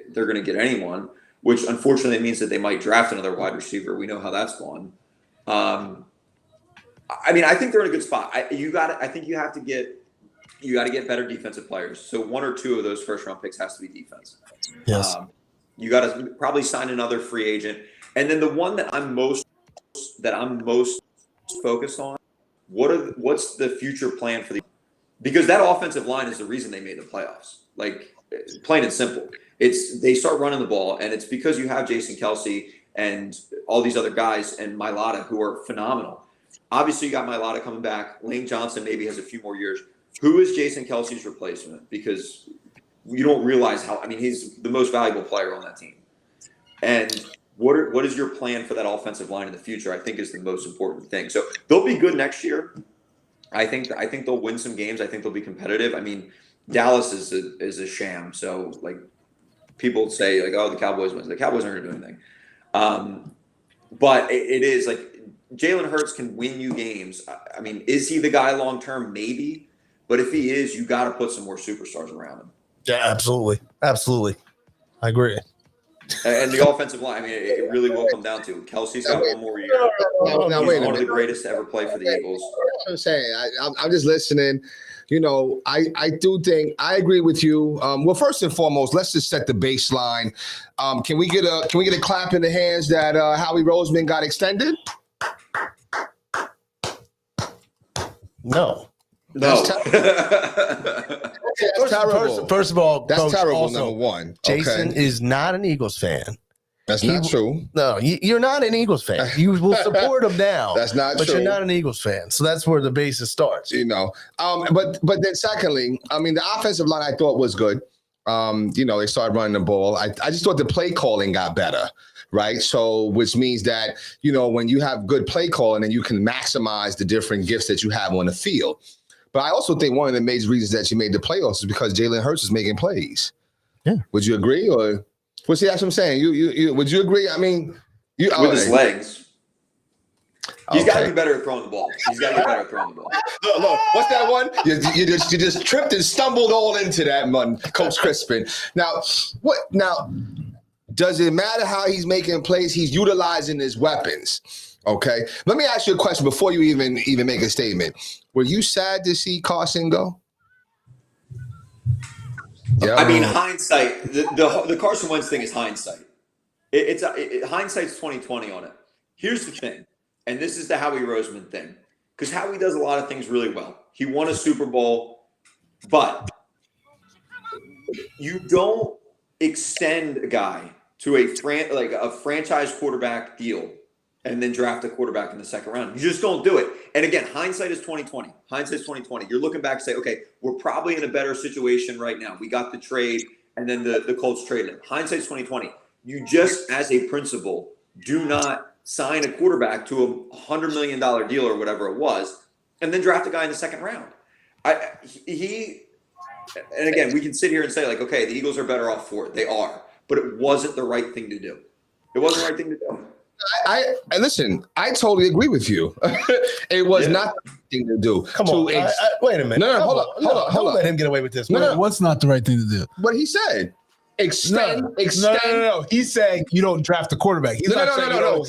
they're going to get anyone, which unfortunately means that they might draft another wide receiver. We know how that's gone. I mean, I think they're in a good spot. I think you have to get better defensive players. So 1 or 2 of those first round picks has to be defense. Yes. You got to probably sign another free agent, and then the one that I'm most focused on. What's the future plan for because that offensive line is the reason they made the playoffs. Like, plain and simple. They start running the ball, and it's because you have Jason Kelce and all these other guys and Mailata who are phenomenal. Obviously, you got Mailata coming back. Lane Johnson maybe has a few more years. Who is Jason Kelce's replacement? Because you don't realize he's the most valuable player on that team. And what is your plan for that offensive line in the future? I think is the most important thing. So they'll be good next year. I think they'll win some games. I think they'll be competitive. I mean, Dallas is a sham. So like people say like, oh, the Cowboys win. The Cowboys aren't going to do anything. But it is like Jalen Hurts can win you games. I mean, is he the guy long term? Maybe. But if he is, you got to put some more superstars around him. Yeah, absolutely. Absolutely. I agree. And the offensive line, I mean, it really will come down to Kelce's got one more year. Now, He's one of the greatest to ever play for the Eagles. I'm saying, I'm just listening. You know, I do think I agree with you. Well, first and foremost, let's just set the baseline. Can we get a clap in the hands that Howie Roseman got extended? No. No. That's terrible. First of all, that's Coach, terrible. Also, number one, Jason is not an Eagles fan. That's not true. No, you're not an Eagles fan. You will support him now. That's not but true. You're not an Eagles fan. So that's where the basis starts. You know, but then secondly, I mean, the offensive line I thought was good. You know, they started running the ball. I just thought the play calling got better. Right. So which means that, you know, when you have good play calling, then you can maximize the different gifts that you have on the field. But I also think one of the major reasons that you made the playoffs is because Jalen Hurts is making plays. Yeah. Would you agree? Or well, see, that's what I'm saying. You would you agree? I mean, with his legs. He's got to be better at throwing the ball. Look, what's that one? You just tripped and stumbled all into that one, Coach Chrisman. Now, does it matter how he's making plays? He's utilizing his weapons. Okay. Let me ask you a question before you even make a statement. Were you sad to see Carson go? Yeah. I mean, hindsight. The Carson Wentz thing is hindsight. Hindsight's 20/20 on it. Here's the thing, and this is the Howie Roseman thing, because Howie does a lot of things really well. He won a Super Bowl, but you don't extend a guy to a franchise quarterback deal and then draft a quarterback in the second round. You just don't do it. And again, hindsight is 20/20. Hindsight's 20/20. You're looking back and say, okay, we're probably in a better situation right now. We got the trade, and then the Colts traded him. Hindsight's 20/20. You just, as a principal, do not sign a quarterback to a $100 million deal or whatever it was, and then draft a guy in the second round. And again, we can sit here and say, like, okay, the Eagles are better off for it. They are. But it wasn't the right thing to do. It wasn't the right thing to do. I listen, I totally agree with you. It was not the right thing to do. Come on. Wait a minute. No, hold on. Don't let him get away with this. No, what's not the right thing to do? What he said. Extend. No. He's saying you don't draft a quarterback. He's No.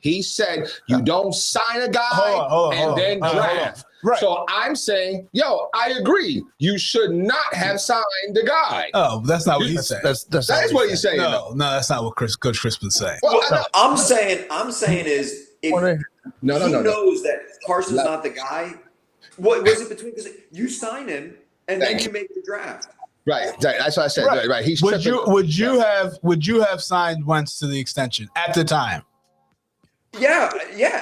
He said you don't sign a guy and then draft. Right. So I'm saying, I agree. You should not have signed the guy. Oh, that's not what he's saying. That is what he's saying. No, that's not what Coach Chrisman's saying. Well, I'm saying is if he knows that Carson's not the guy, what was it between? Because you sign him and then you make the draft. Right. That's what I said. Right. He's would you have signed Wentz to the extension at the time? Yeah,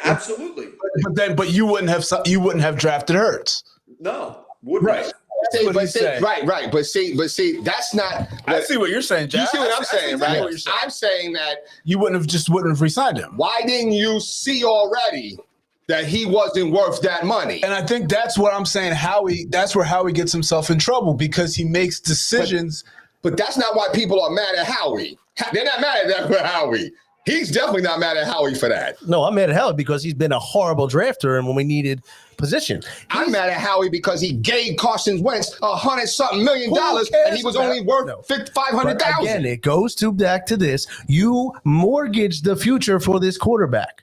absolutely. But you wouldn't have drafted Hurts. No, wouldn't. Right. Right. But see, that's not. I see what you're saying, Jack. You see what I'm saying, right? I'm saying that you wouldn't have re-signed him. Why didn't you see already that he wasn't worth that money? And I think that's what I'm saying. That's where Howie gets himself in trouble because he makes decisions. But that's not why people are mad at Howie. They're not mad at Howie. He's definitely not mad at Howie for that. No, I'm mad at Howie because he's been a horrible drafter, and when we needed position, I'm mad at Howie because he gave Carson Wentz $100-something million, and he was only worth $500,000. Again, it goes back to this: you mortgage the future for this quarterback.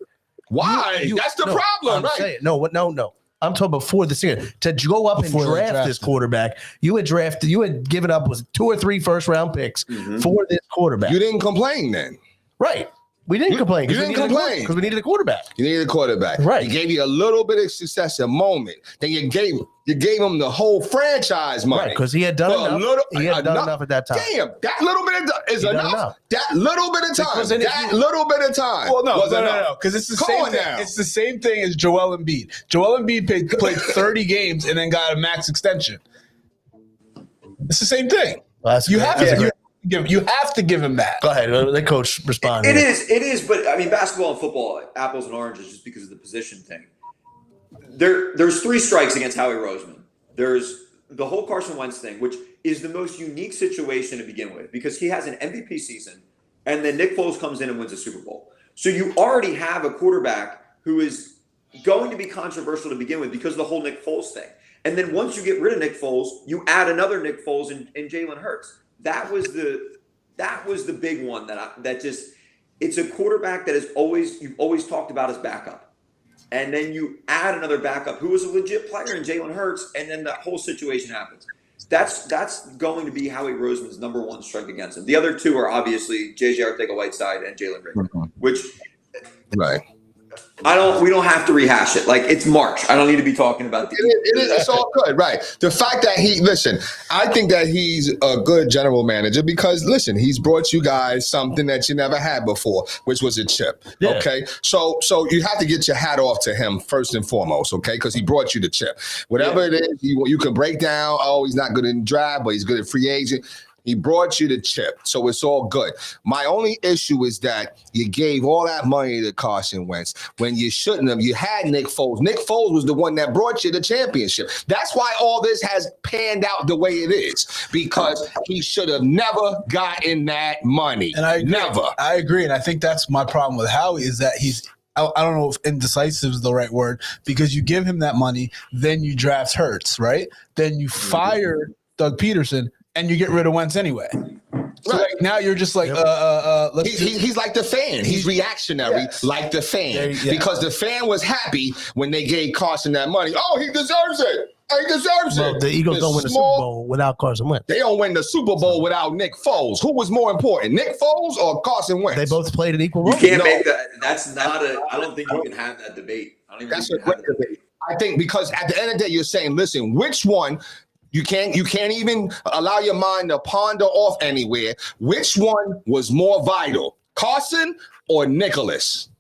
Why? That's the problem, right? Saying, no. I'm talking before the season to go up and draft this quarterback. You had given up 2 or 3 first-round picks for this quarterback. You didn't complain then, right? We didn't complain. You didn't complain because we needed a quarterback. You needed a quarterback, right? He gave you a little bit of success, a moment. Then you gave him the whole franchise money, right? Because he had done enough. He had done enough at that time. Damn, that little bit is enough. That little bit of time. Little bit of time. Well, no, because it's the same thing. It's the same thing as Joel Embiid. Joel Embiid played 30 games and then got a max extension. It's the same thing. Well, You have to give him that. Go ahead. Let coach respond. It is. But I mean, basketball and football, apples and oranges, just because of the position thing. There's 3 strikes against Howie Roseman. There's the whole Carson Wentz thing, which is the most unique situation to begin with, because he has an MVP season, and then Nick Foles comes in and wins a Super Bowl. So you already have a quarterback who is going to be controversial to begin with because of the whole Nick Foles thing. And then once you get rid of Nick Foles, you add another Nick Foles and Jalen Hurts. That was the big one it's a quarterback that you've always talked about as backup. And then you add another backup who was a legit player in Jalen Hurts, and then that whole situation happens. That's going to be Howie Roseman's number 1 strike against him. The other 2 are obviously J.J. Arcega-Whiteside and Jalen Rager, which right. We don't have to rehash it. Like, it's March. I don't need to be talking about it's all good, right? The fact that I think that he's a good general manager because, listen, he's brought you guys something that you never had before, which was a chip. Yeah. Okay, so you have to get your hat off to him first and foremost, okay? Because he brought you the chip. Whatever it is, you can break down. Oh, he's not good in draft, but he's good at free agent. He brought you the chip, so it's all good. My only issue is that you gave all that money to Carson Wentz when you shouldn't have. You had Nick Foles. Nick Foles was the one that brought you the championship. That's why all this has panned out the way it is, because he should have never gotten that money. And I agree. Never. I agree, and I think that's my problem with Howie is that I don't know if indecisive is the right word, because you give him that money, then you draft Hurts, right? Then you fire Doug Peterson, and you get rid of Wentz anyway. So like now you're just like, he's like the fan. He's reactionary, like the fan, because the fan was happy when they gave Carson that money. Oh, he deserves it. He deserves it. The Eagles don't win the Super Bowl without Carson Wentz. They don't win the Super Bowl without Nick Foles. Who was more important, Nick Foles or Carson Wentz? They both played an equal role. You can't make that. That's not I don't think you can have that debate. That's a great debate. I think because at the end of the day, you're saying, listen, which one? You can't even allow your mind to ponder off anywhere. Which one was more vital, Carson or Nicholas?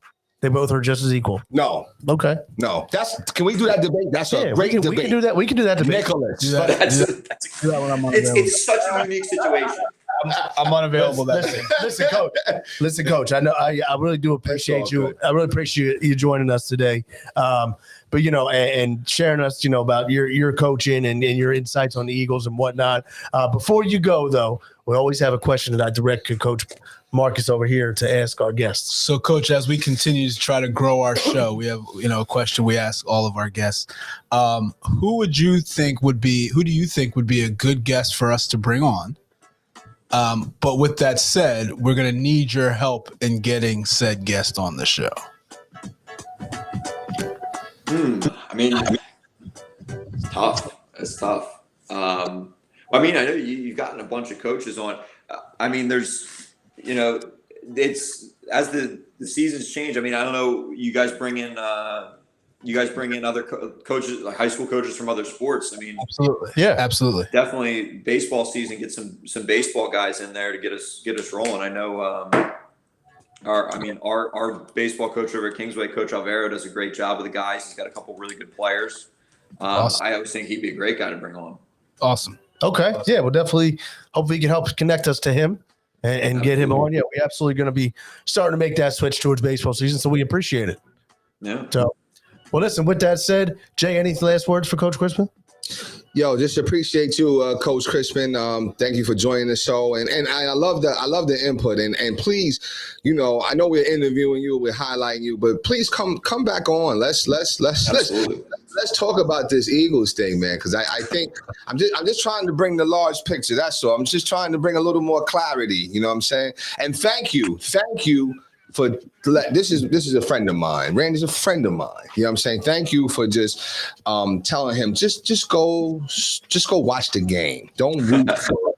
They both are just as equal. No. Okay. No. Can we do that debate? That's a great debate. We can do that. We can do that debate. Nicholas. It's such a unique situation. I'm unavailable. Listen, Coach. I know I really do appreciate you. Good. I really appreciate you joining us today. But and sharing us, about your coaching and your insights on the Eagles and whatnot. Before you go, though, we always have a question that I direct to Coach Marcus over here to ask our guests. So, Coach, as we continue to try to grow our show, we have a question we ask all of our guests. Who do you think would be a good guest for us to bring on? But with that said, we're going to need your help in getting said guest on the show. I mean, it's tough. It's tough. I know you've gotten a bunch of coaches on. I mean, there's, it's as the seasons change. I mean, I don't know. You guys bring in other coaches, like high school coaches from other sports. I mean, absolutely, yeah, absolutely. Definitely, baseball season. Get some baseball guys in there to get us rolling. I know. Our baseball coach over at Kingsway, Coach Alvaro, does a great job with the guys. He's got a couple really good players. Awesome. I always think he'd be a great guy to bring on. Awesome. Okay. Yeah, we'll definitely hopefully you can help connect us to him and get him on. Yeah, we're absolutely going to be starting to make that switch towards baseball season, so we appreciate it. Yeah. So, well, listen, with that said, Jay, any last words for Coach Chrisman? Yo, just appreciate you, Coach Chrisman. Thank you for joining the show, and I love the input. And please, I know we're interviewing you, we're highlighting you, but please come back on. Let's talk about this Eagles thing, man. Because I think I'm just trying to bring the large picture. That's all. I'm just trying to bring a little more clarity. You know what I'm saying? And thank you for this is a friend of mine. Randy's a friend of mine. You know what I'm saying? Thank you for just telling him just go watch the game. Don't root for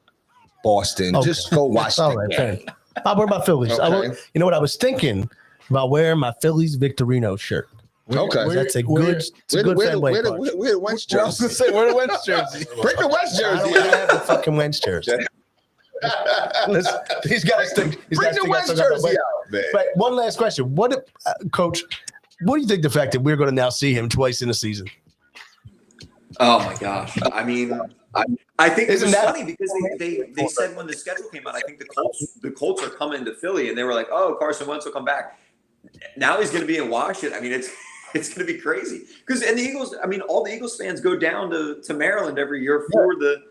Boston. Okay. Just go watch the game. I'll wear my Phillies. Okay. You know what I was thinking about wearing my Phillies Victorino shirt. That's a good fanway punch. Where the Wentz jersey? I was gonna say, where the Wentz jersey? Bring the Wentz jersey. I don't have the fucking Wentz jersey. He's got to stick. Bring the Wentz jersey out, man. But one last question: Coach? What do you think the fact that we're going to now see him twice in a season? Oh my gosh! I mean, I think it's funny because they said when the schedule came out, I think the Colts are coming to Philly, and they were like, "Oh, Carson Wentz will come back." Now he's going to be in Washington. I mean, it's going to be crazy because the Eagles. I mean, all the Eagles fans go down to Maryland every year for the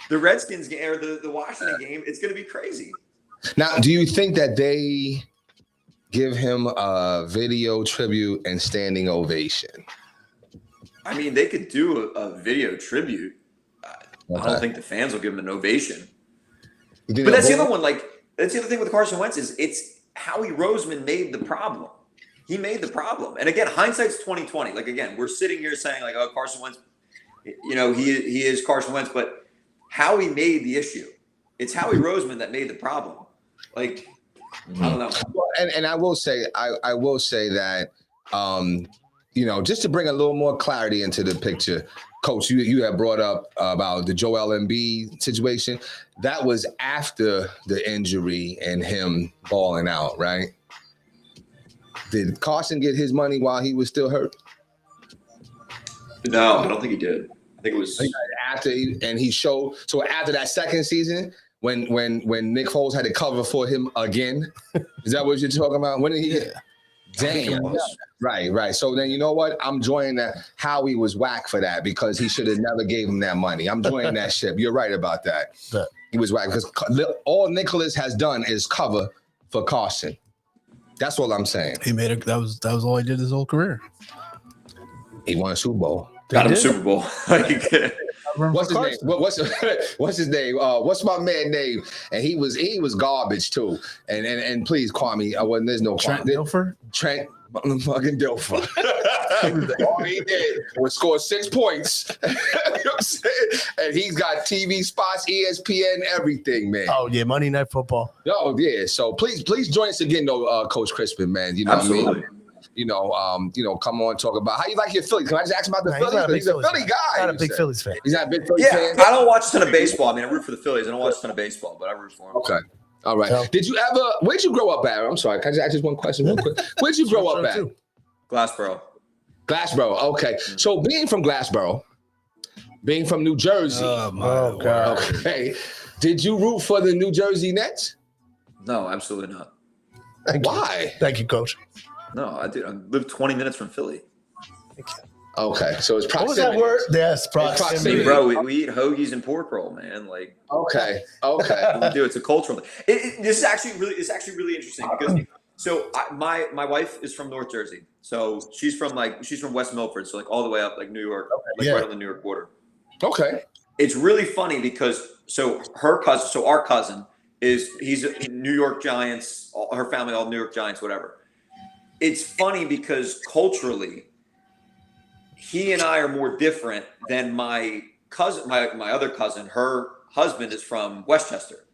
Redskins game or the Washington game. It's going to be crazy. Now, do you think that they give him a video tribute and standing ovation? I mean, they could do a video tribute. I don't think the fans will give him an ovation. But that's the other one. Like, that's the other thing with Carson Wentz is it's Howie Roseman made the problem. He made the problem. And again, hindsight's 2020. Like, again, we're sitting here saying like, oh, Carson Wentz, he is Carson Wentz, but Howie made the issue. It's Howie Roseman that made the problem. Like, I don't know. Well, and I will say, I will say that, just to bring a little more clarity into the picture, Coach, you have brought up about the Joel Embiid situation. That was after the injury and him balling out, right? Did Carson get his money while he was still hurt? No, I don't think he did. I think it was after he showed. So after that second season, when Nick Foles had to cover for him again, is that what you're talking about? When did he? Yeah. Damn. Right. So then you know what? I'm joining that. Howie was whack for that because he should have never gave him that money. I'm joining that ship. You're right about that. Yeah. He was whack because all Nicholas has done is cover for Carson. That's all I'm saying. He made it. That was all he did his whole career. He won a Super Bowl. Got him Super Bowl. What's his name? What's his name? What's my man name? And he was garbage too. And please, Kwame. There's no Trent Dilfer. Trent fucking Dilfer. All he did was score 6 points. You know what I'm saying? And he's got TV spots, ESPN, everything, man. Oh yeah, Monday Night Football. Oh yeah. So please join us again, though, Coach Chrisman, man. You know Absolutely. what I mean? Come on, talk about how you like your Phillies. Can I just ask about the Phillies? He's a Philly guy. Not a big Phillies fan. He's not a big Phillies fan. I don't watch a ton of baseball. I mean, I root for the Phillies. I don't watch a ton of baseball, but I root for them. Okay. All right. Where'd you grow up at? I'm sorry. Can I just ask just one question real quick? Where'd you grow up at? Glassboro. Okay. So being from Glassboro, being from New Jersey. Oh, my God. Okay. Did you root for the New Jersey Nets? No, absolutely not. Why? Thank you, Coach. No, I live 20 minutes from Philly. Okay, so it's proximity. What was that word? Yes, proximity. Bro, we eat hoagies and pork roll, man. Like, okay. We do. It's a cultural thing. This is actually really interesting because my wife is from North Jersey, so she's from West Milford, so like all the way up like New York, right on the New York border. Okay. It's really funny because our cousin he's a New York Giants, her family all New York Giants, whatever. It's funny because culturally, he and I are more different than my cousin, my other cousin. Her husband is from Westchester.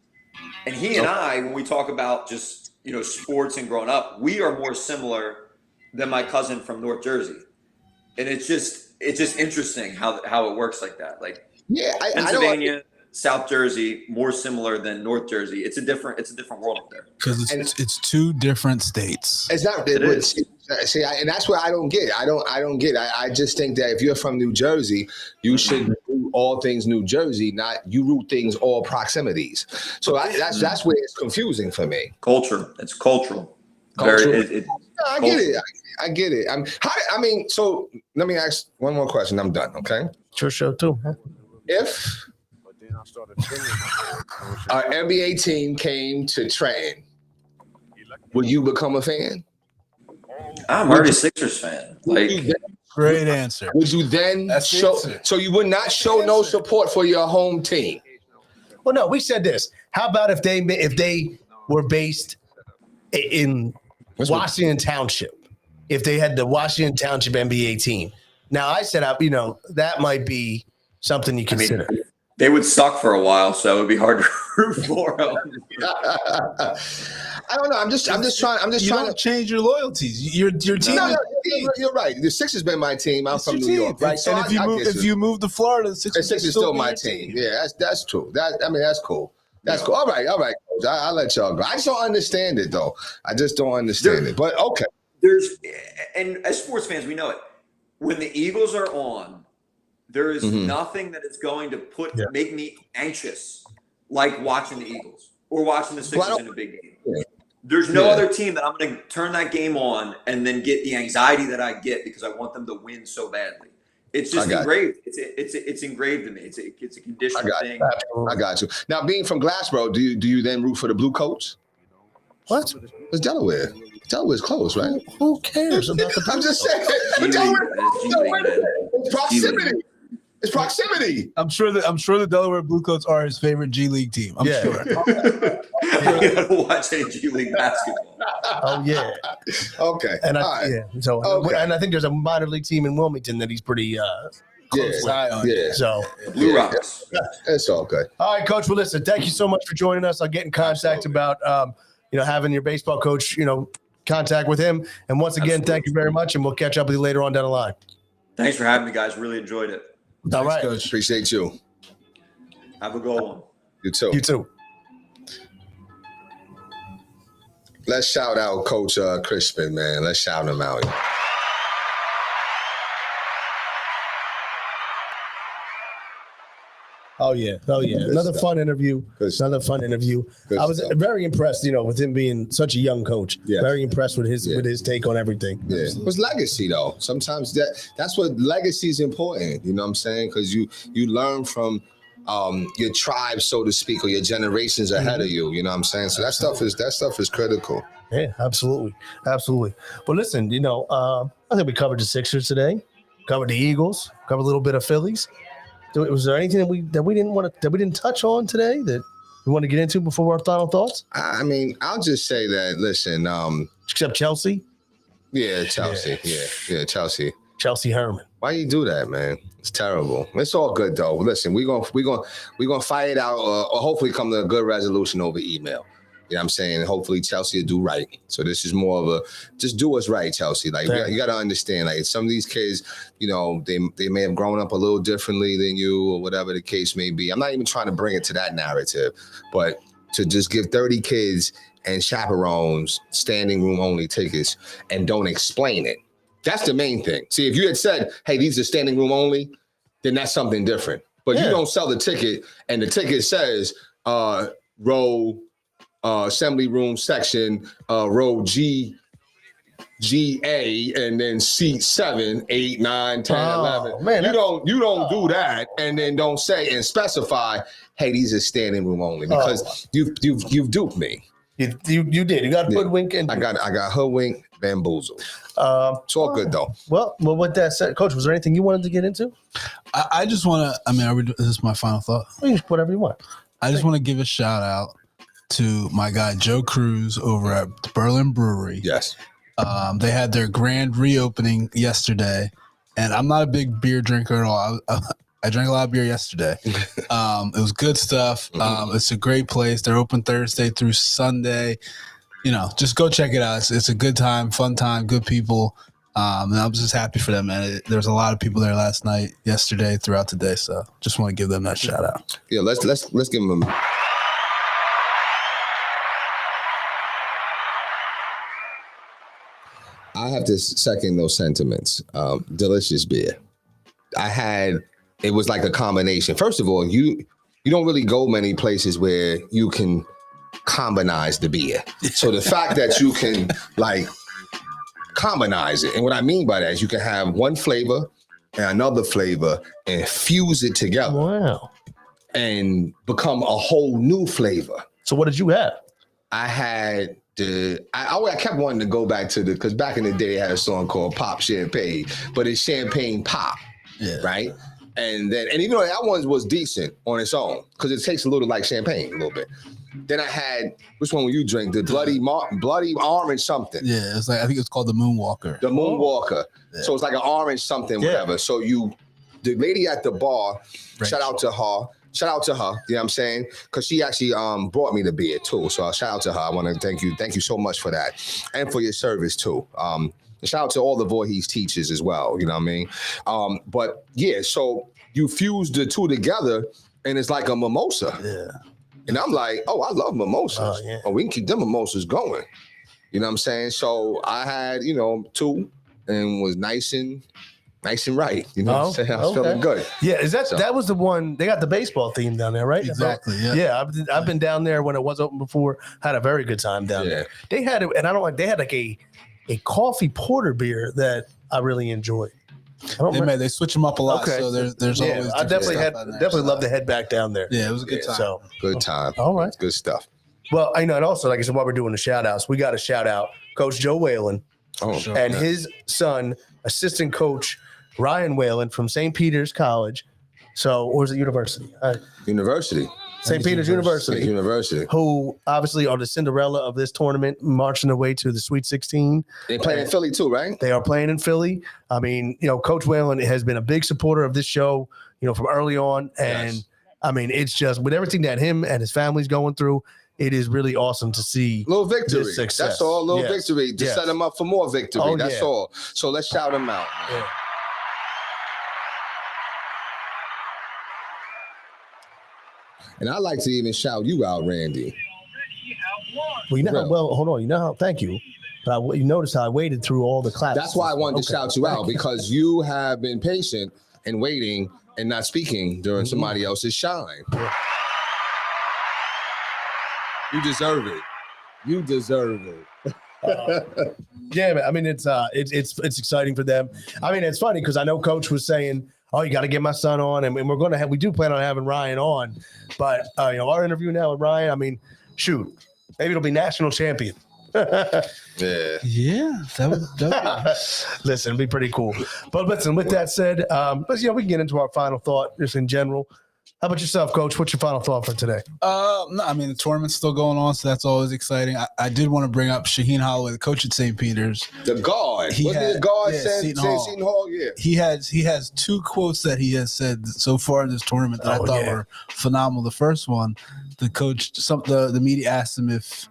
And he and I, when we talk about just, sports and growing up, we are more similar than my cousin from North Jersey. And it's just interesting how it works like that. Like Pennsylvania, South Jersey, more similar than North Jersey. It's a different world up there. Because it's two different states. It's not. It is. See, and that's where I don't get it. I don't get it. I just think that if you're from New Jersey, you should root all things New Jersey, not you root things all proximities. So that's where it's confusing for me. Culture. It's cultural. Cultural. I get it. I get it. So let me ask one more question. I'm done. Okay. It's your show too. Huh? If our NBA team came to Trenton, would you become a fan? I'm already a Sixers fan. Great answer. Would you then show? So you would not show no support for your home team? Well, no. We said this. How about if they were based in Washington Township? If they had the Washington Township NBA team. Now I said, that might be something you consider. I mean, they would suck for a while, so it would be hard to root for them. I don't know. I'm just trying to change your loyalties. Your team. No, you're right. The Sixers been my team. I'm from New York, right? So and if you move to Florida, the Sixers is still my team. Yeah, that's true. That's cool. That's cool. All right, Coach. I'll let y'all go. I just don't understand it though. I just don't understand it. But okay. And as sports fans, we know it. When the Eagles are on, there is nothing that is going to make me anxious like watching the Eagles or watching the Sixers in a big game. Yeah. There's no other team that I'm going to turn that game on and then get the anxiety that I get because I want them to win so badly. It's just engraved. It's engraved in me. It's a conditioned thing. I got you. Now, being from Glassboro, do you then root for the Blue Coats? What? It's Delaware. Delaware's close, right? Who cares about the? I'm just saying. It's proximity. It's proximity. I'm sure the Delaware Blue Coats are his favorite G League team. I'm sure. I gotta watch any G League basketball. Oh yeah. Okay. And and I think there's a minor league team in Wilmington that he's pretty close with. So Blue Rocks. It's all good. All right, Coach. Well, listen, thank you so much for joining us. I'll get in contact about having your baseball coach, contact with him. And once again, thank you very much, and we'll catch up with you later on down the line. Thanks for having me, guys. Really enjoyed it. All right. Coach. Appreciate you. Have a good one. You too. You too. Let's shout out Coach Chrisman, man. Let's shout him out. Oh yeah. Another fun interview. I was very impressed, with him being such a young coach. Yeah. Very impressed with his take on everything. Yeah. It was legacy though. Sometimes that's what legacy is important. You know what I'm saying? Because you learn from your tribe, so to speak, or your generations ahead of you. You know what I'm saying? So that stuff is critical. Yeah, absolutely. Well, listen, I think we covered the Sixers today, covered the Eagles, covered a little bit of Phillies. Was there anything that we didn't touch on today that we want to get into before our final thoughts? I mean, I'll just say that. Listen, except Chelsea. Yeah, Chelsea. Yeah, Chelsea. Chelsea Herman. Why you do that, man? It's terrible. It's all good though. Listen, we're gonna fight it out, or hopefully come to a good resolution over email. You know what I'm saying? Hopefully Chelsea will do right. So this is more of just do what's right, Chelsea. Like you got to understand, like some of these kids, they may have grown up a little differently than you or whatever the case may be. I'm not even trying to bring it to that narrative, but to just give 30 kids and chaperones standing room only tickets and don't explain it. That's the main thing. See, if you had said, hey, these are standing room only, then that's something different. But you don't sell the ticket and the ticket says row assembly room section, row G, GA, and then seat 7, 8, 9, 10, 11. Man, you don't do that and then don't say and specify, hey, these are standing room only, because you've duped me. You did. You got hoodwink and I got hoodwink, bamboozled. It's all good though. Well, with that said, Coach, was there anything you wanted to get into? I just want to. I mean, this is my final thought. Whatever you want. I just want to give a shout out to my guy Joe Cruz over at the Berlin Brewery. Yes. They had their grand reopening yesterday, and I'm not a big beer drinker at all. I drank a lot of beer yesterday. It was good stuff. It's a great place. They're open Thursday through Sunday. Just go check it out. It's a good time, fun time, good people. And I'm just happy for them, man. There's a lot of people there last night, yesterday, throughout the day. So just want to give them that shout out. Yeah, let's give them a I have to second those sentiments. Delicious beer. It was like a combination. First of all, you don't really go many places where you can combinize the beer. So the fact that you can like combinize it, and what I mean by that is you can have one flavor and another flavor and fuse it together. Wow. And become a whole new flavor. So what did you have? I had I kept wanting to go back to because back in the day they had a song called Pop Champagne, but it's Champagne Pop, right? And even though that one was decent on its own, because it tastes a little like champagne a little bit. Then I had, which one will you drink? The bloody orange something. Yeah, it's like I think it's called the Moonwalker. The Moonwalker. Yeah. So it's like an orange something, whatever. So the lady at the bar, shout out to her. You know what I'm saying? Because she actually brought me the beer too. So I'll shout out to her. I want to thank you. Thank you so much for that. And for your service too. Shout out to all the Voorhees teachers as well. You know what I mean? But yeah, so you fuse the two together and it's like a mimosa. Yeah. And I'm like, oh, I love mimosas. Oh, we can keep them mimosas going. You know what I'm saying? So I had, two and was nice and right. You know what I'm saying? I was feeling good. Yeah, that was the one, they got the baseball theme down there, right? Exactly, yeah. Yeah, I've been down there when it was open before, had a very good time down there. They had it, and they had like a coffee porter beer that I really enjoyed. They switch them up a lot. So there's always. I definitely love to head back down there. Yeah, it was a good time. So good time. All right, good stuff. Well, I know, and also like I said, while we're doing the shout outs, we got to shout out Coach Joe Whalen and his son, assistant coach Ryan Whalen from St. Peter's College. Or is it University? University. St. Peter's University, who obviously are the Cinderella of this tournament, marching their way to the Sweet 16. They play in Philly too, right? They are playing in Philly. I mean, Coach Whalen has been a big supporter of this show, from early on. And I mean, it's just with everything that him and his family's going through, it is really awesome to see. Little victory. Success. That's all. Little victory to set them up for more victory. That's all. So let's shout them out. Yeah. And I like to even shout you out, Randy. Well, hold on. Thank you. But you notice how I waited through all the claps. That's why I wanted to shout you out, because you have been patient and waiting and not speaking during somebody else's shine. Yeah. You deserve it. You deserve it. Yeah, man. I mean, it's exciting for them. I mean, it's funny because I know Coach was saying, "Oh, you got to get my son on," and we do plan on having Ryan on. But our interview now with Ryan, I mean, shoot, maybe it'll be national champion. Yeah, that would listen, it'd be pretty cool. But listen, with that said, we can get into our final thought just in general. How about yourself, Coach? What's your final thought for today? No, I mean, the tournament's still going on, so that's always exciting. I did want to bring up Shaheen Holloway, the coach at St. Peter's. The guard. Seton Hall? Yeah. He has two quotes that he has said so far in this tournament that I thought were phenomenal. The first one, the coach, the media asked him if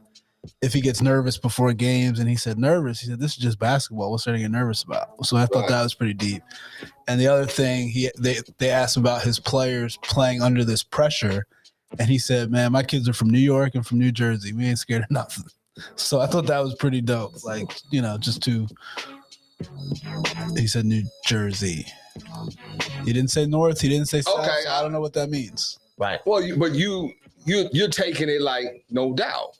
he gets nervous before games, and he said, nervous? He said, this is just basketball. What's there to get nervous about? So I thought that was pretty deep. And the other thing, they asked about his players playing under this pressure, and he said, man, my kids are from New York and from New Jersey. We ain't scared of nothing. So I thought that was pretty dope. He said New Jersey. He didn't say North. He didn't say South. Okay. So I don't know what that means. Right. Well, you're taking it like no doubt.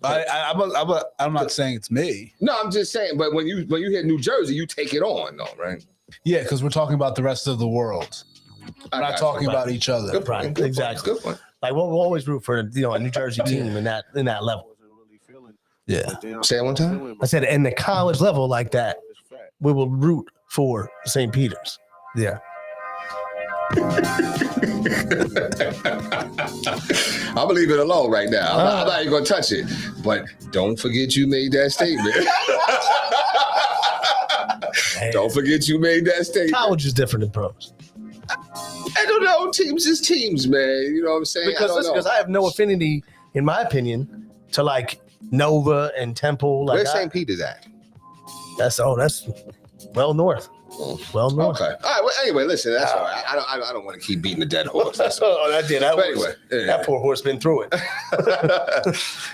I'm not saying it's me. No, I'm just saying. But when you hear New Jersey, you take it on, though, right? Yeah, because we're talking about the rest of the world. We're not talking about each other. Good point. Right. Exactly. Good point. Like we'll always root for a New Jersey team in that level. Yeah. Say it one time. I said in the college level like that, we will root for St. Peter's. Yeah. I'm gonna leave it alone right now. I'm not even gonna touch it. But don't forget you made that statement. Don't forget you made that statement. College is different than pros. I don't know. Teams is teams, man. You know what I'm saying? Because I have no affinity, in my opinion, to like Nova and Temple. Where's St. Peter's at? That's well north. Well, no. Okay. All right. Well, anyway, listen. That's all right. I don't want to keep beating the dead horse. That's all. Oh, that did. That, But anyway, that poor horse been through it. I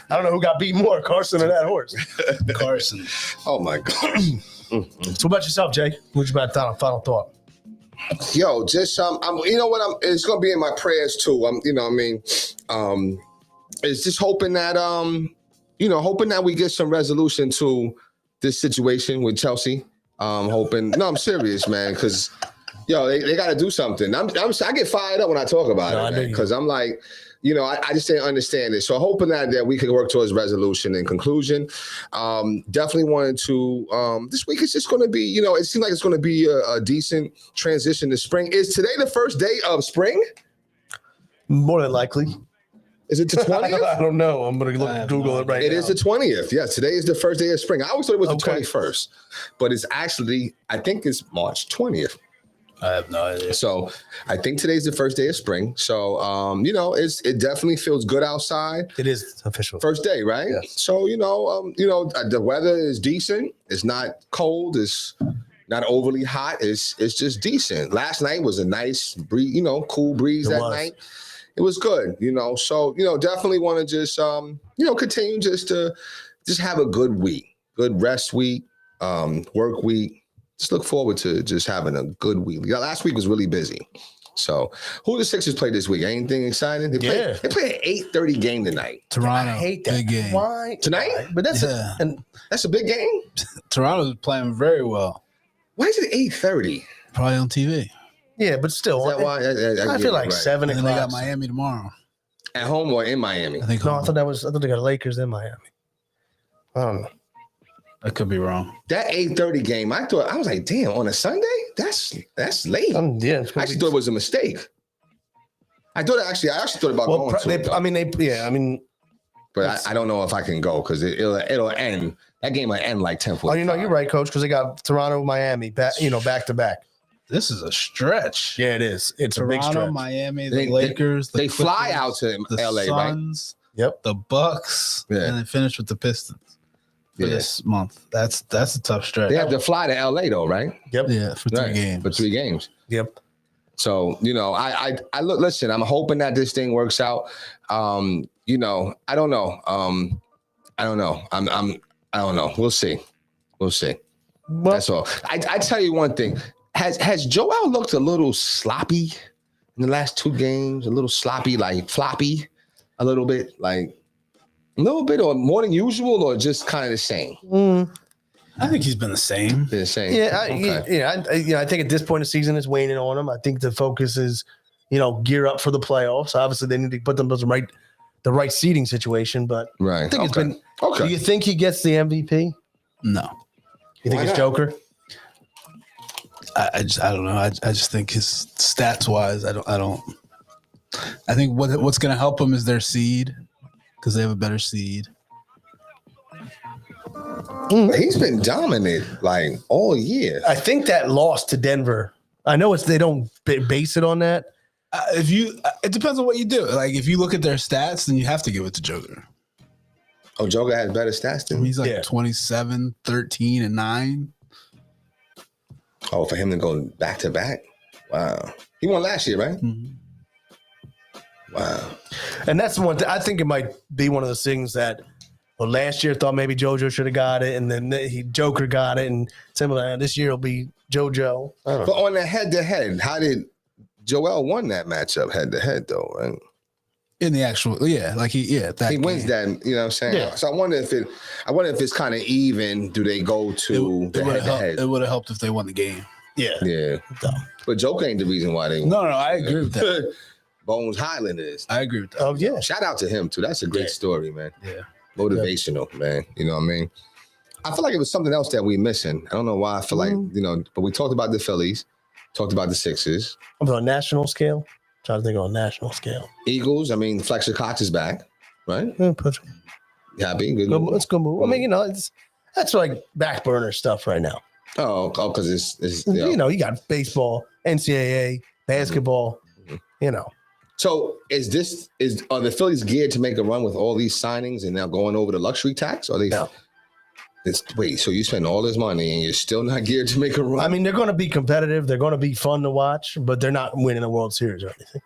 don't know who got beat more, Carson or that horse. Carson. Oh my God. So what about yourself, Jay? What's your final thought? Yo, just you know what? It's gonna be in my prayers too. It's just hoping that hoping that we get some resolution to this situation with Chelsea. Hoping. No, I'm serious, man, because they got to do something. I get fired up when I talk about it, because I'm like, I just didn't understand it. So hoping that we can work towards resolution and conclusion. Definitely wanted to. This week is just going to be, it seems like it's going to be a decent transition to spring. Is today the first day of spring? More than likely. Is it the 20th? I don't know. I'm going to Google it right now. It is the 20th. Yes, today is the first day of spring. I always thought it was the 21st, but it's actually, I think it's March 20th. I have no idea. So I think today's the first day of spring. So, it definitely feels good outside. It is official. First day, right? Yes. So, the weather is decent. It's not cold. It's not overly hot. It's just decent. Last night was a nice breeze, cool breeze that night. It was good, So, definitely want to just, continue to have a good week, good rest week, work week. Just look forward to just having a good week. Last week was really busy. So, who the Sixers play this week? Anything exciting? They play an 8:30 game tonight. Toronto. I hate that. Big game. Why? Tonight? But that's that's a big game? Toronto's playing very well. Why is it 8:30? Probably on TV. Yeah, but still. Is that why? I feel like 7 And o'clock. then they got Miami tomorrow. At home or in Miami? I think. No, I thought they got Lakers in Miami. I don't know. I could be wrong. That 8:30 game, I was like, damn, on a Sunday? That's late. Yeah, I actually thought it was a mistake. I actually thought about going to it. But I don't know if I can go because it'll end. That game will end like 10:45. Oh, you're right, Coach, because they got Toronto, Miami, back to back. This is a stretch. Yeah, it is. It's a big Toronto, stretch. Miami, the Lakers. They Clippers, fly out to the LA, Suns, right? Yep. The Bucks, Yeah. and then finish with the Pistons for this month. That's a tough stretch. They have to fly to LA though, right? Yep. Yeah, for 3 games. For 3 games. Yep. So, I look, listen, I'm hoping that this thing works out. I don't know. I don't know. I don't know. We'll see. Well, That's all. I tell you one thing. Has Joel looked a little sloppy in the last 2 games? A little sloppy, like floppy, a little bit, or more than usual, or just kind of the same? I think he's been the same. The same. Yeah, Okay. I think at this point in the season it's waning on him. I think the focus is, gear up for the playoffs. Obviously, they need to put them in the right seating situation. But Right. I think it's been. Okay. Do you think he gets the MVP? No, You think Why it's not? Joker? I don't know. I just think his stats wise, I don't. I think what's going to help him is their seed because they have a better seed. He's been dominant all year. I think that loss to Denver. I know they don't base it on that. It depends on what you do. Like if you look at their stats, then you have to give it to Joker. Oh, Joker has better stats than He's 27, 13, and 9. Oh, for him to go back to back? Wow. He won last year, right? Mm-hmm. Wow. And that's the one I think it might be one of those things that last year thought maybe JoJo should have got it, and then Joker got it, and similar. This year it'll be JoJo. I don't know. But on the head-to-head, how did Joel won that matchup head-to-head, though, right? In the actual, He wins game. that, you know what I'm saying? Yeah. So I wonder if it's kind of even. Do they go to the head-to-head? It would have helped if they won the game. Yeah. Yeah. But Joker ain't the reason why they won. No, I agree with that. Bones Highlanders. I agree with that. Oh yeah. Shout out to him, too. That's a great story, man. Yeah. Motivational, man. You know what I mean? I feel like it was something else that we missing. I don't know why. I feel like, but we talked about the Phillies, talked about the Sixers. I'm on a national scale. Trying to think on a national scale. Eagles, Fletcher Cox is back, right? Yeah, Happy? Good move. let's go move. I mean, that's like back burner stuff right now. Oh, because it's You got baseball, NCAA, basketball, So are the Phillies geared to make a run with all these signings and now going over the luxury tax? Or are they? No. Wait, so you spend all this money and you're still not geared to make a run? I mean, they're going to be competitive. They're going to be fun to watch, but they're not winning the World Series or anything.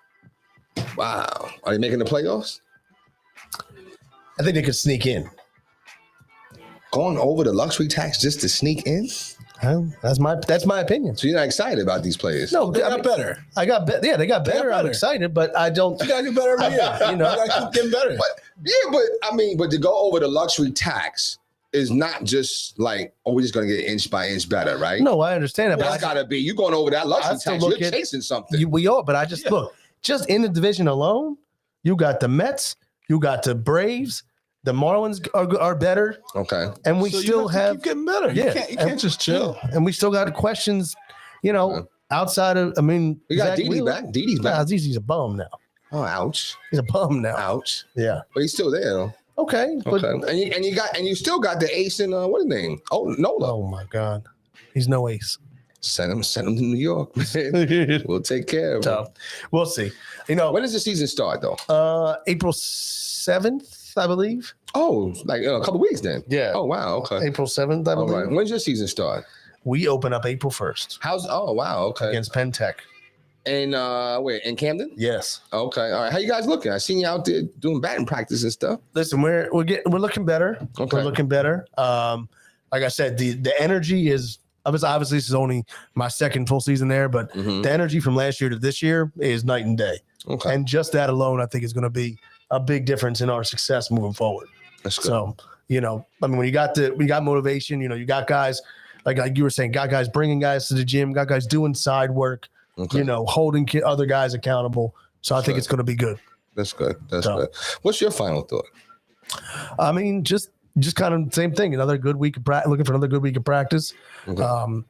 Wow. Are they making the playoffs? I think they could sneak in. Going over the luxury tax just to sneak in? Well, that's my opinion. So you're not excited about these players? No, They got better. I got better. Yeah, they got better. I'm better. excited, but I don't. You gotta get better every year. You know, you gotta keep getting better. But to go over the luxury tax is not just like, oh, we're just gonna get inch by inch better, right? No, I understand that. That's gotta be, you going over that luxury tax, you're chasing something. We are, but I just look, just in the division alone, you got the Mets, you got the Braves, the Marlins are better. Okay. And we So still have keep getting better. Yeah. You can't just chill. And we still got questions, outside of, We got Zach Didi Wheeler. back. Didi's Nah, back. Didi's a bum now. Oh, ouch. He's a bum now. Ouch. Yeah. But he's still there though. Okay. But, Okay. And you still got the ace in what's his name? Oh, Nola. oh my God. He's no ace. Send him to New York, man. We'll take care of him. So we'll see. When does the season start though? April 7th, I believe. Oh, like a couple weeks then. Yeah. Oh wow. Okay. April 7th, I All believe. right. When's your season start? We open up April 1st Oh wow. Okay. against Penn Tech. And where in Camden? Yes. Okay. All right. How you guys looking? I seen you out there doing batting practice and stuff. Listen, we're looking better. Okay. We're looking better. Like I said, the energy is obviously this is only my second full season there, but the energy from last year to this year is night and day. Okay. And just that alone, I think, is going to be a big difference in our success moving forward. That's good. So, when you got motivation, you got guys like you were saying, got guys bringing guys to the gym, got guys doing side work, Okay. holding other guys accountable. So I think it's going to be good. That's good. That's good. What's your final thought? I mean, just kind of same thing. Another good week of looking for another good week of practice. Okay. Loving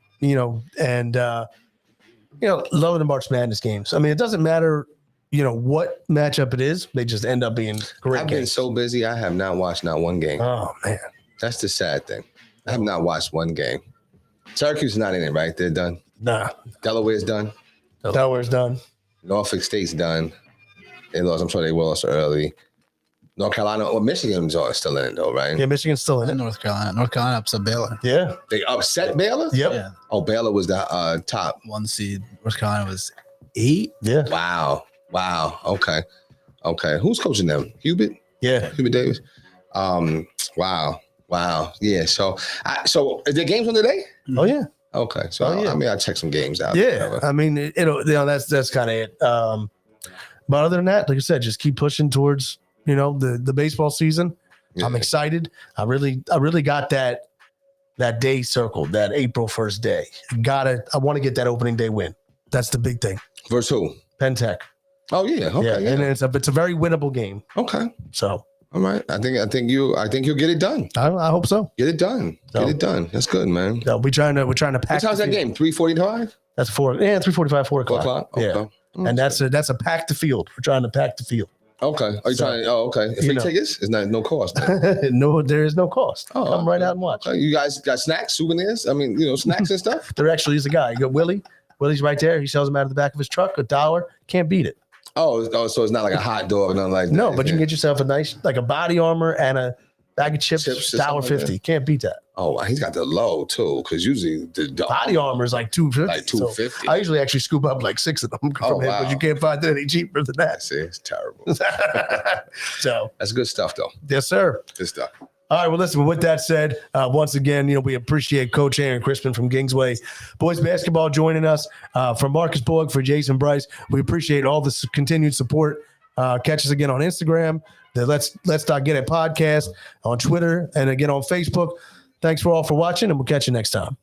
the March Madness games. I mean, it doesn't matter, what matchup it is. They just end up being great I've games. been so busy. I have not watched not one game. Oh man, That's the sad thing. I have not watched one game. Syracuse is not in it, right? They're done. nah. Delaware's done. Delaware's done. Norfolk State's done. They lost. I'm sure they lost early. North Carolina, Michigan's still in it though, right? Yeah, Michigan's still in it. And North Carolina upset Baylor. Yeah. They upset Baylor? Yep. Yeah, Oh, Baylor was the top. 1 seed. North Carolina was 8. Yeah. Wow. Okay. Who's coaching them? Hubert Davis. Wow. Yeah. So is there games on today? Oh yeah. Okay. So I'll check some games out. Yeah. I mean, that's kind of it. But other than that, like I said, just keep pushing towards the baseball season. Yeah. I'm excited. I really got that day circled, that April 1st day. I want to get that opening day win. That's the big thing. Versus who? Penn Tech. Oh yeah. Okay. Yeah. And it's a very winnable game. Okay. So All right. I think you'll get it done. I hope so. Get it done. Get it done. That's good, man. So we're trying to pack. What time's that game? 3:45? That's 3:45, 4 o'clock. 4 o'clock? Yeah. Okay. And that's a pack the field. We're trying to pack the field. Okay. Are you trying? Oh, okay. Free tickets? It's not no cost. No, there is no cost. Oh, Come right out and watch. Okay. You guys got snacks, souvenirs? I mean, snacks and stuff? There actually is a guy. You got Willie. Willie's right there. He sells them out of the back of his truck, $1. Can't beat it. Oh, so it's not like a hot dog or nothing like that. No, but you can get yourself a nice, like a body armor and a bag of chips, or something like $1.50. that. Can't beat that. Oh, wow. He's got the low too, because usually the Body armor is like $2.50. Like $2.50. So I usually actually scoop up like 6 of them from him, wow. but you can't find it any cheaper than that. See, it's terrible. So That's good stuff, though. yes, sir. Good stuff. All right. Well, listen, with that said, once again, we appreciate Coach Aaron Chrisman from Kingsway Boys Basketball joining us. From Marcus Borg, for Jason Bryce, we appreciate all the continued support. Catch us again on Instagram, the Let's Get It podcast, on Twitter, and again on Facebook. Thanks for all for watching, and we'll catch you next time.